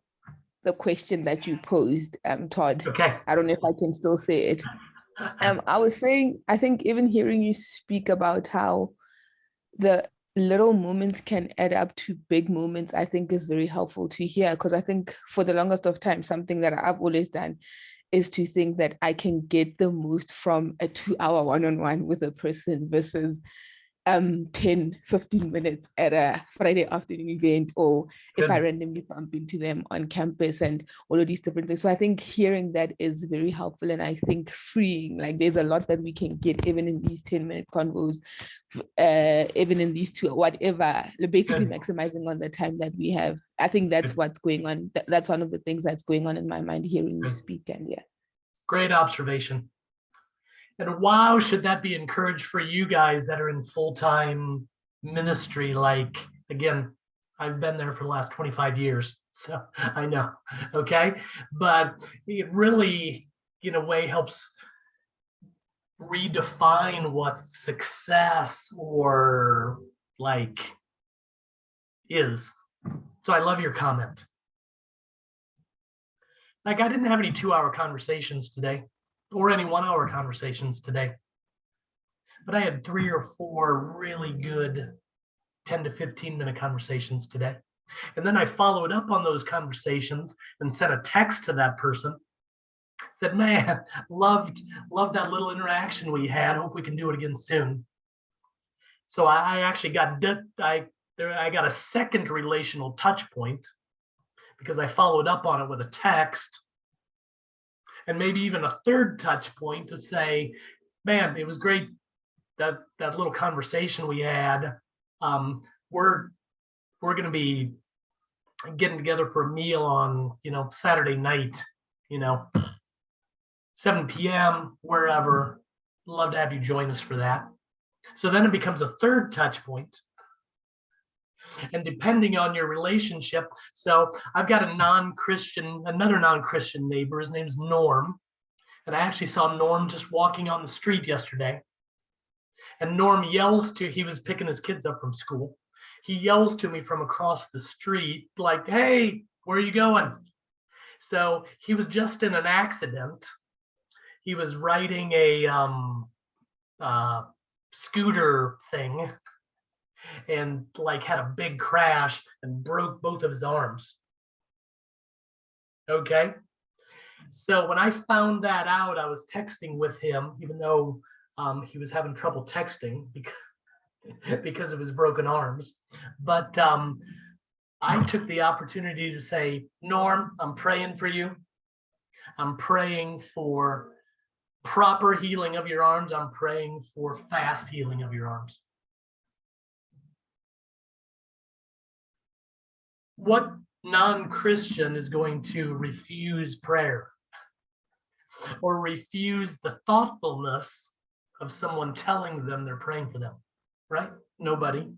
the question that you posed, Todd. Okay. I don't know if I can still say it. I was saying, I think even hearing you speak about how the little moments can add up to big moments, I think is very helpful to hear, because I think for the longest of time, something that I've always done is to think that I can get the most from a 2-hour one-on-one with a person versus 10, 15 minutes at a Friday afternoon event, or if I randomly bump into them on campus and all of these different things. So I think hearing that is very helpful, and I think freeing. Like there's a lot that we can get even in these 10-minute convos, even in these two, whatever, basically maximizing on the time that we have. I think that's what's going on. That's one of the things that's going on in my mind hearing you speak. And yeah. Great observation. And wow, should that be encouraged for you guys that are in full-time ministry? Like, again, I've been there for the last 25 years, so I know, okay? But it really, in a way, helps redefine what success or like is. So I love your comment. Like, I didn't have any 2-hour conversations today, or any 1-hour conversations today. But I had 3 or 4 really good 10 to 15 minute conversations today. And then I followed up on those conversations and sent a text to that person. Said, man, loved that little interaction we had. Hope we can do it again soon. So I actually got I got a second relational touch point because I followed up on it with a text. And maybe even a third touch point to say, man, it was great that little conversation we had. We're going to be getting together for a meal on Saturday night, 7 p.m. wherever. Love to have you join us for that. So then it becomes a third touch point. And depending on your relationship, so I've got another non-Christian neighbor. His name's Norm. And I actually saw Norm just walking on the street yesterday. And Norm he was picking his kids up from school. He yells to me from across the street, like, hey, where are you going? So he was just in an accident. he was riding a scooter thing and like had a big crash and broke both of his arms. Okay. So when I found that out, I was texting with him, even though he was having trouble texting because of his broken arms. But I took the opportunity to say, Norm, I'm praying for you. I'm praying for proper healing of your arms. I'm praying for fast healing of your arms. What non-Christian is going to refuse prayer or refuse the thoughtfulness of someone telling them they're praying for them, right? Nobody.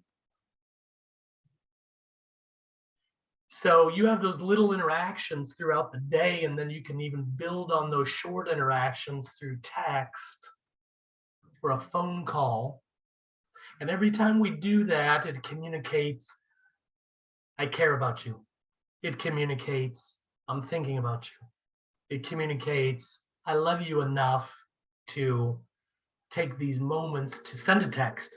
So you have those little interactions throughout the day, and then you can even build on those short interactions through text or a phone call. And every time we do that, it communicates, I care about you. It communicates, I'm thinking about you. It communicates, I love you enough to take these moments to send a text.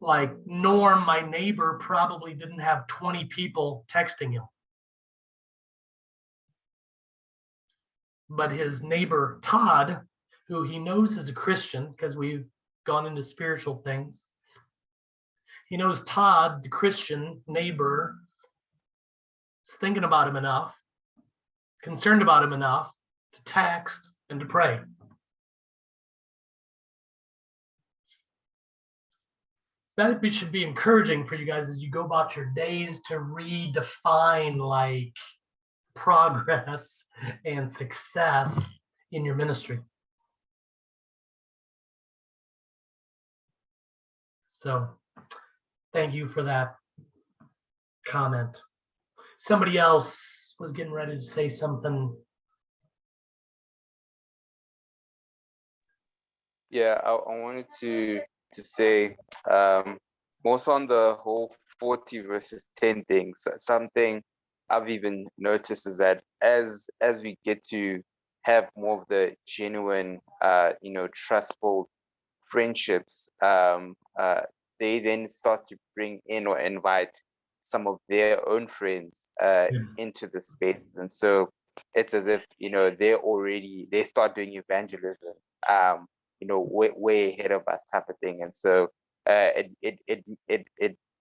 Like Norm, my neighbor, probably didn't have 20 people texting him. But his neighbor, Todd, who he knows is a Christian because we've gone into spiritual things, he knows Todd, the Christian neighbor, is thinking about him enough, concerned about him enough to text and to pray. That should be encouraging for you guys as you go about your days to redefine like progress and success in your ministry. So thank you for that comment. Somebody else was getting ready to say something. Yeah, I wanted to say most on the whole 40 versus 10 things. Something I've even noticed is that as we get to have more of the genuine trustful friendships, they then start to bring in or invite some of their own friends into the space. And so it's as if they start doing evangelism way ahead of us type of thing. And so it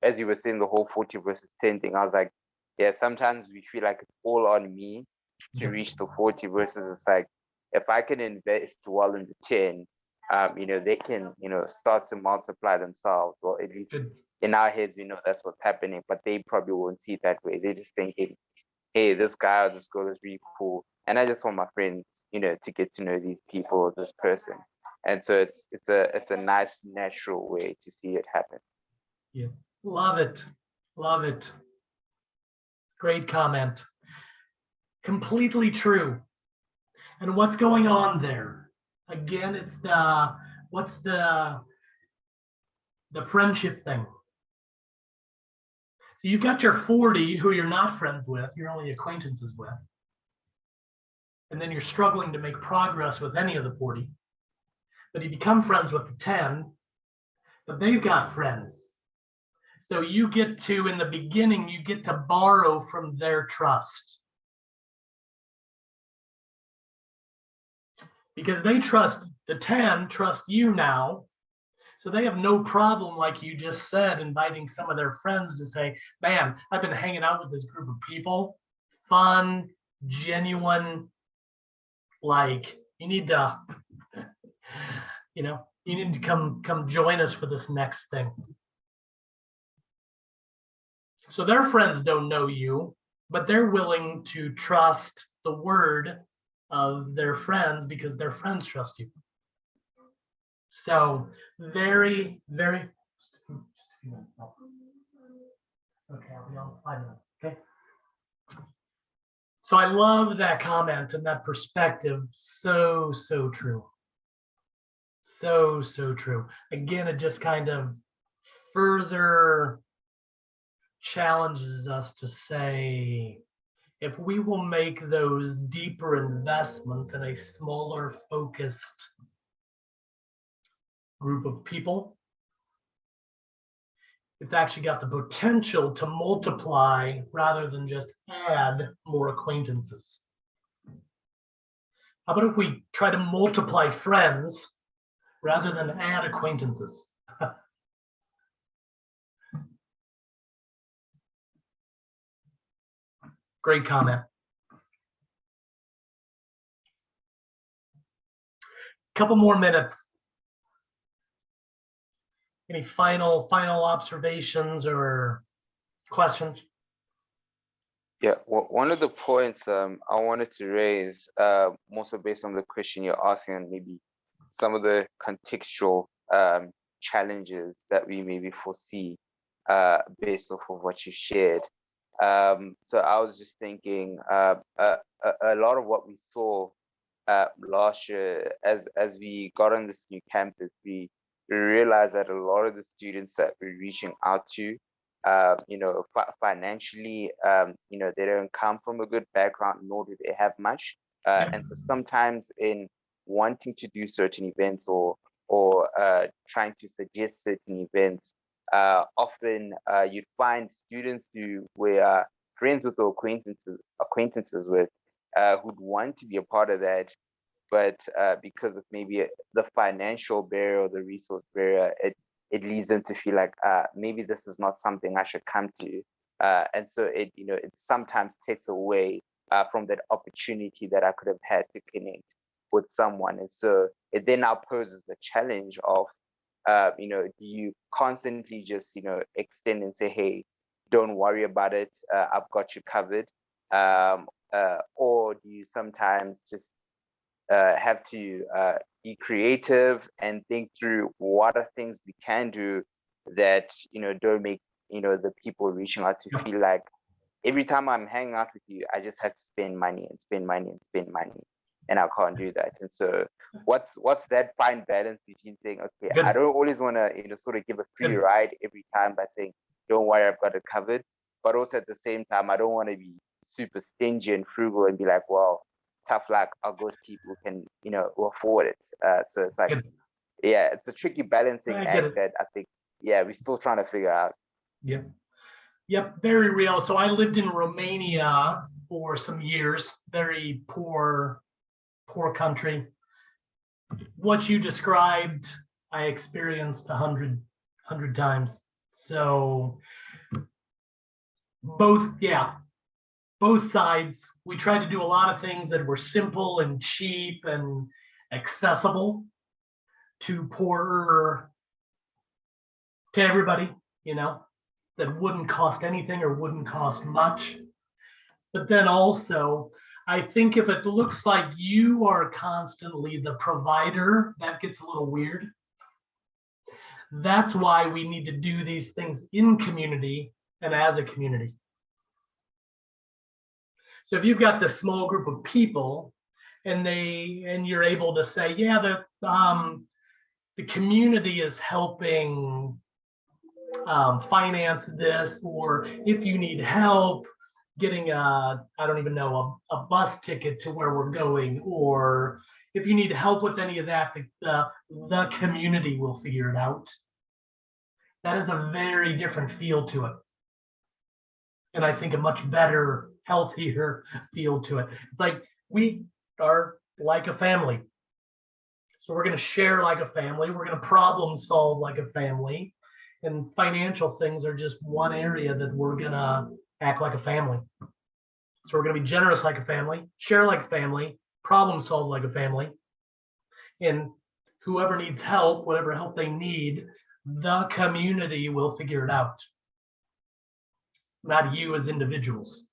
as you were saying, the whole 40 versus 10 thing, I was like, yeah, sometimes we feel like it's all on me to reach the 40 versus it's like, if I can invest well in the 10, they can, start to multiply themselves, or at least in our heads, we know that's what's happening, but they probably won't see it that way. They're just thinking, hey, this guy or this girl is really cool, and I just want my friends, to get to know these people or this person. And so it's a nice natural way to see it happen. Yeah, love it. Great comment. Completely true. And what's going on there? Again, it's the friendship thing. So you've got your 40 who you're not friends with, you're only acquaintances with. And then you're struggling to make progress with any of the 40. But you become friends with the 10, but they've got friends. So you get to, in the beginning, you get to borrow from their trust. Because they trust, the 10 trust you now. So they have no problem, like you just said, inviting some of their friends to say, man, I've been hanging out with this group of people. Fun, genuine, like you need to, you need to come join us for this next thing. So their friends don't know you, but they're willing to trust the word of their friends because their friends trust you. So very, very, just a few minutes now. Okay, I'll be on 5 minutes, okay? So I love that comment and that perspective. So true. So true. Again, it just kind of further challenges us to say, if we will make those deeper investments in a smaller, focused group of people, it's actually got the potential to multiply rather than just add more acquaintances. How about if we try to multiply friends rather than add acquaintances? Great comment. Couple more minutes. Any final observations or questions? Yeah, well, one of the points I wanted to raise, more so based on the question you're asking, and maybe some of the contextual challenges that we maybe foresee based off of what you shared. So I was just thinking, a lot of what we saw last year, as we got on this new campus, we realized that a lot of the students that we're reaching out to, financially, they don't come from a good background, nor do they have much. And so sometimes in wanting to do certain events or trying to suggest certain events, often you'd find students who were friends with or acquaintances with, who'd want to be a part of that, but because of maybe the financial barrier or the resource barrier, it leads them to feel like maybe this is not something I should come to, and so it sometimes takes away from that opportunity that I could have had to connect with someone. And so it then now poses the challenge of do you constantly just extend and say, hey, don't worry about it, I've got you covered, or do you sometimes just have to be creative and think through what are things we can do that don't make the people reaching out to feel like every time I'm hanging out with you, I just have to spend money and spend money and spend money, and I can't do that. And so what's that fine balance between saying, okay, Good. I don't always want to sort of give a free ride every time by saying, don't worry, I've got it covered, but also at the same time, I don't want to be super stingy and frugal and be like, well, tough luck, I'll go to people who can who afford it. So it's like, Good. yeah, it's a tricky balancing I get act it. that I think, yeah, we're still trying to figure out. Yep, very real. So I lived in Romania for some years, very poor country. What you described, I experienced 100 times. So both sides, we tried to do a lot of things that were simple and cheap and accessible to poorer, to everybody, that wouldn't cost anything or wouldn't cost much. But then also, I think if it looks like you are constantly the provider, that gets a little weird. That's why we need to do these things in community and as a community. So if you've got this small group of people and you're able to say, yeah, the community is helping finance this, or if you need help getting I don't even know, a bus ticket to where we're going, or if you need help with any of that, the community will figure it out. That is a very different feel to it. And I think a much better, healthier feel to it. It's like we are like a family. So we're going to share like a family. We're going to problem solve like a family. And financial things are just one area that we're going to act like a family. So we're going to be generous like a family, share like a family, problem solve like a family. And whoever needs help, whatever help they need, the community will figure it out. Not you as individuals.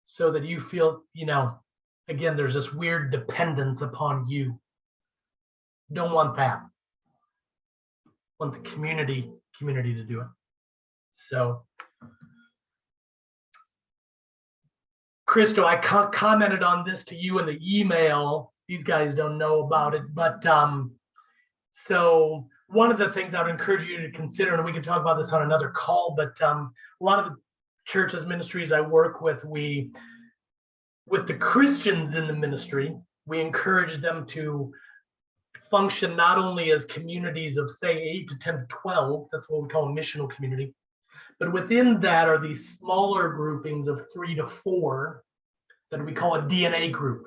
So that you feel, again, there's this weird dependence upon you. Don't want that. Want the community to do it. So, Christo, I commented on this to you in the email. These guys don't know about it, but so one of the things I would encourage you to consider, and we can talk about this on another call, but a lot of churches, ministries I work with, with the Christians in the ministry, we encourage them to function not only as communities of say 8 to 10 to 12, that's what we call a missional community, but within that are these smaller groupings of 3 to 4 that we call a DNA group.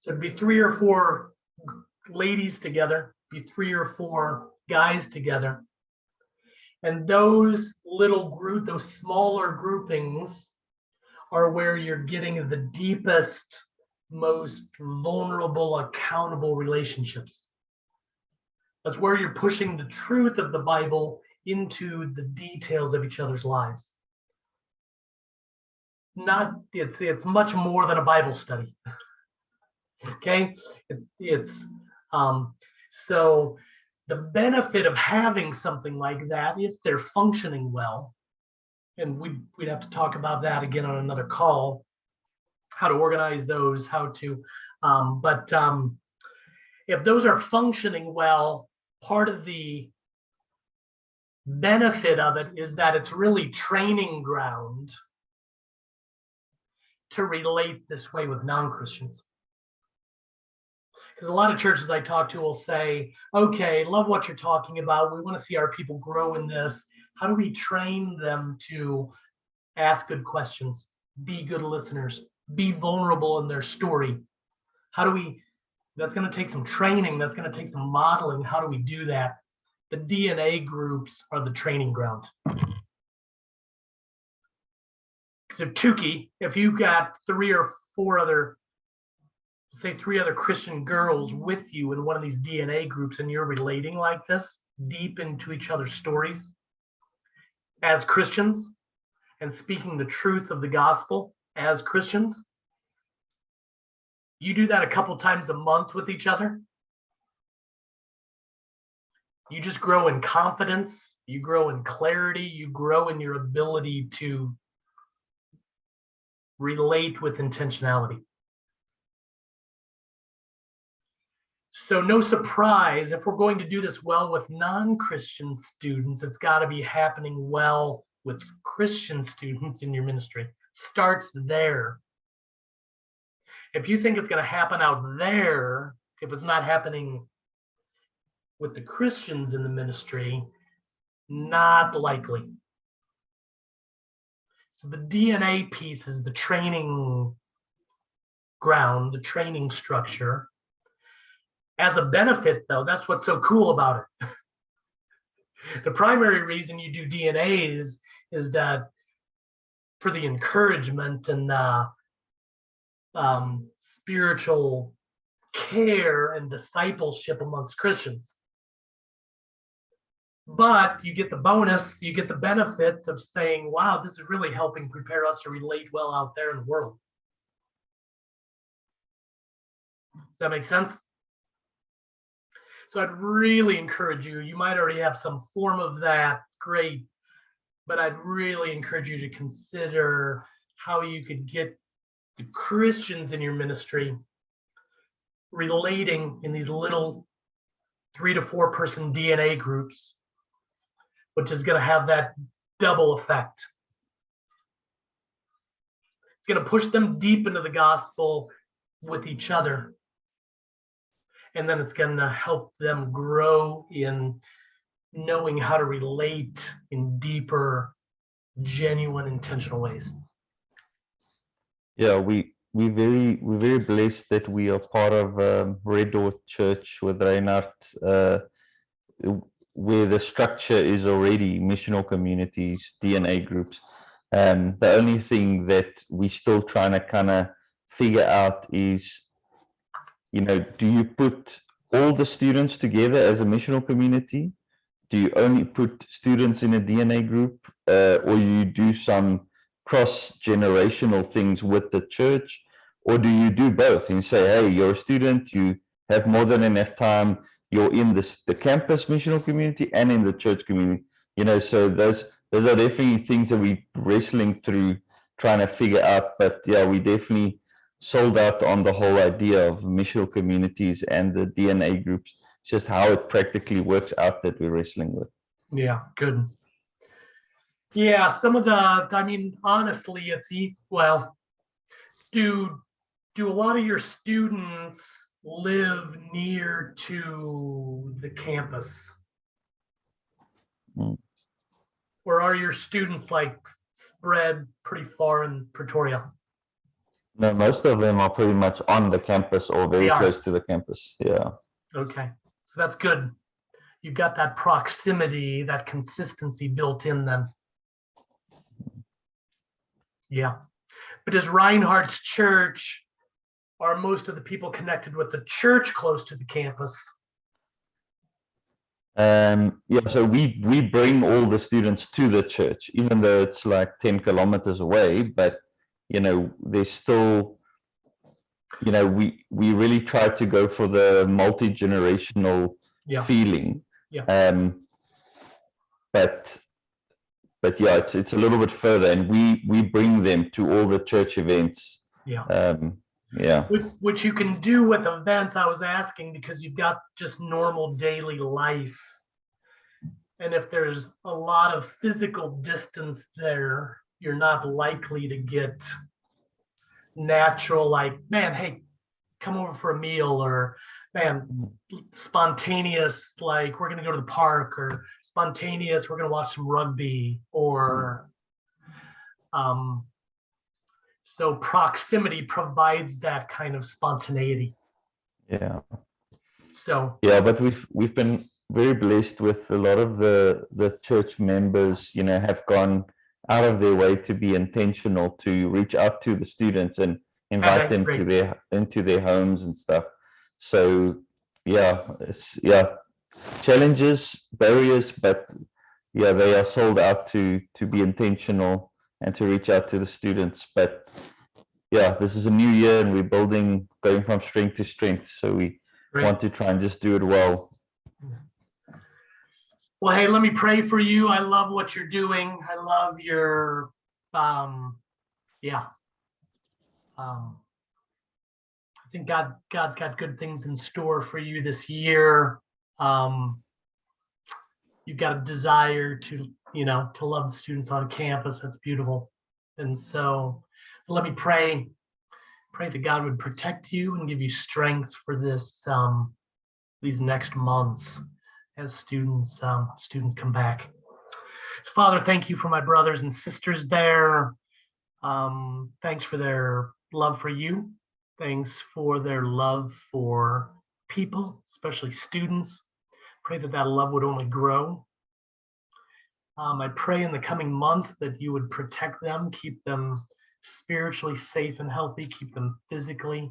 So it'd be 3 or 4 ladies together, be 3 or 4 guys together. And those those smaller groupings are where you're getting the deepest, most vulnerable, accountable relationships. That's where you're pushing the truth of the Bible into the details of each other's lives. It's much more than a Bible study. Okay, so the benefit of having something like that, if they're functioning well, and we'd have to talk about that again on another call, how to organize those, how to, if those are functioning well, part of the benefit of it is that it's really training ground to relate this way with non-Christians. Because a lot of churches I talk to will say, okay, love what you're talking about. We want to see our people grow in this. How do we train them to ask good questions, be good listeners, be vulnerable in their story? That's going to take some training. That's going to take some modeling. How do we do that? The DNA groups are the training ground. So Tukey, if you've got 3 or 4 other, say 3 other Christian girls with you in one of these DNA groups, and you're relating like this, deep into each other's stories as Christians and speaking the truth of the gospel as Christians, you do that a couple times a month with each other, you just grow in confidence, you grow in clarity, you grow in your ability to relate with intentionality. So no surprise, if we're going to do this well with non-Christian students, it's got to be happening well with Christian students in your ministry. Starts there. If you think it's going to happen out there, if it's not happening with the Christians in the ministry, not likely. So the DNA piece is the training ground, the training structure. As a benefit, though, that's what's so cool about it. The primary reason you do DNAs is that for the encouragement and spiritual care and discipleship amongst Christians. But you get the bonus, you get the benefit of saying, wow, this is really helping prepare us to relate well out there in the world. Does that make sense? So I'd really encourage you, you might already have some form of that, great, but I'd really encourage you to consider how you could get the Christians in your ministry relating in these little 3 to 4 person DNA groups, which is going to have that double effect. It's going to push them deep into the gospel with each other. And then it's going to help them grow in knowing how to relate in deeper, genuine, intentional ways. Yeah, we're very blessed that we are part of Red Door Church with Reinhard, where the structure is already missional communities, DNA groups. The only thing that we're still trying to kind of figure out is, do you put all the students together as a missional community? Do you only put students in a DNA group, or you do some cross-generational things with the church, or do you do both and say, hey, you're a student, you have more than enough time, you're in the campus missional community and in the church community, so those are definitely things that we're wrestling through, trying to figure out. But yeah, we definitely sold out on the whole idea of missional communities and the DNA groups. It's just how it practically works out that we're wrestling with. Yeah, good. Yeah, some of the, I mean, honestly, well, do a lot of your students live near to the campus? Mm. Or are your students like spread pretty far in Pretoria? No, most of them are pretty much on the campus or very They are. close to the campus. Yeah. Okay, so that's good. You've got that proximity, that consistency built in then. Yeah. But is Reinhardt's church, are most of the people connected with the church close to the campus? Yeah, so we bring all the students to the church, even though it's like 10 kilometers away, but there's still, we really try to go for the multi-generational Yeah. feeling. Yeah. But yeah, it's a little bit further, and we bring them to all the church events. Yeah. Yeah. Which you can do with events. I was asking because you've got just normal daily life. And if there's a lot of physical distance there, you're not likely to get natural, like, man, hey, come over for a meal, or man, spontaneous, like we're going to go to the park, or spontaneous, we're going to watch some rugby, or so proximity provides that kind of spontaneity. Yeah. So yeah, but we've been very blessed with a lot of the church members, have gone out of their way to be intentional to reach out to the students and invite them to into their homes and stuff. So yeah, challenges, barriers, but yeah, they are sold out to be intentional and to reach out to the students. But yeah, this is a new year and we're going from strength to strength. So we want to try and just do it well. Well, hey, let me pray for you. I love what you're doing. I love your, I think God's got good things in store for you this year. You've got a desire to love the students on campus. That's beautiful. And so let me pray that God would protect you and give you strength for these next months as students come back. So Father, thank you for my brothers and sisters there. Thanks for their love for you. Thanks for their love for people, especially students. Pray that love would only grow. I pray in the coming months that you would protect them, keep them spiritually safe and healthy, keep them physically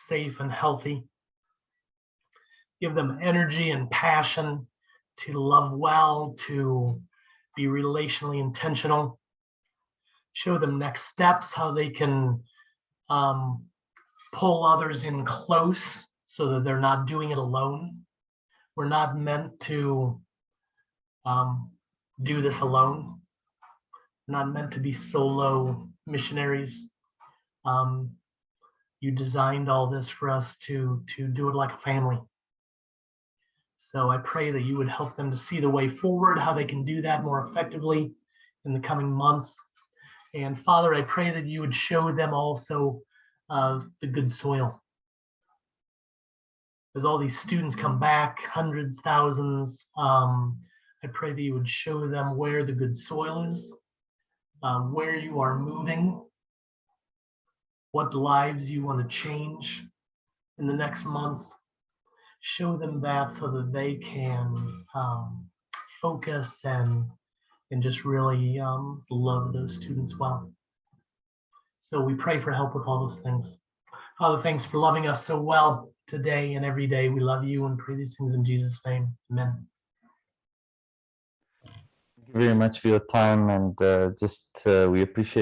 safe and healthy. Give them energy and passion to love well, to be relationally intentional. Show them next steps, how they can pull others in close so that they're not doing it alone. We're not meant to do this alone. We're not meant to be solo missionaries. You designed all this for us to do it like a family. So I pray that you would help them to see the way forward, how they can do that more effectively in the coming months. And Father, I pray that you would show them also the good soil. As all these students come back, hundreds, thousands, I pray that you would show them where the good soil is, where you are moving, what lives you want to change in the next months. Show them that so that they can focus and just really love those students well. So we pray for help with all those things. Father, thanks for loving us so well today and every day. We love you and pray these things in Jesus' name. Amen. Thank you very much for your time, and we appreciate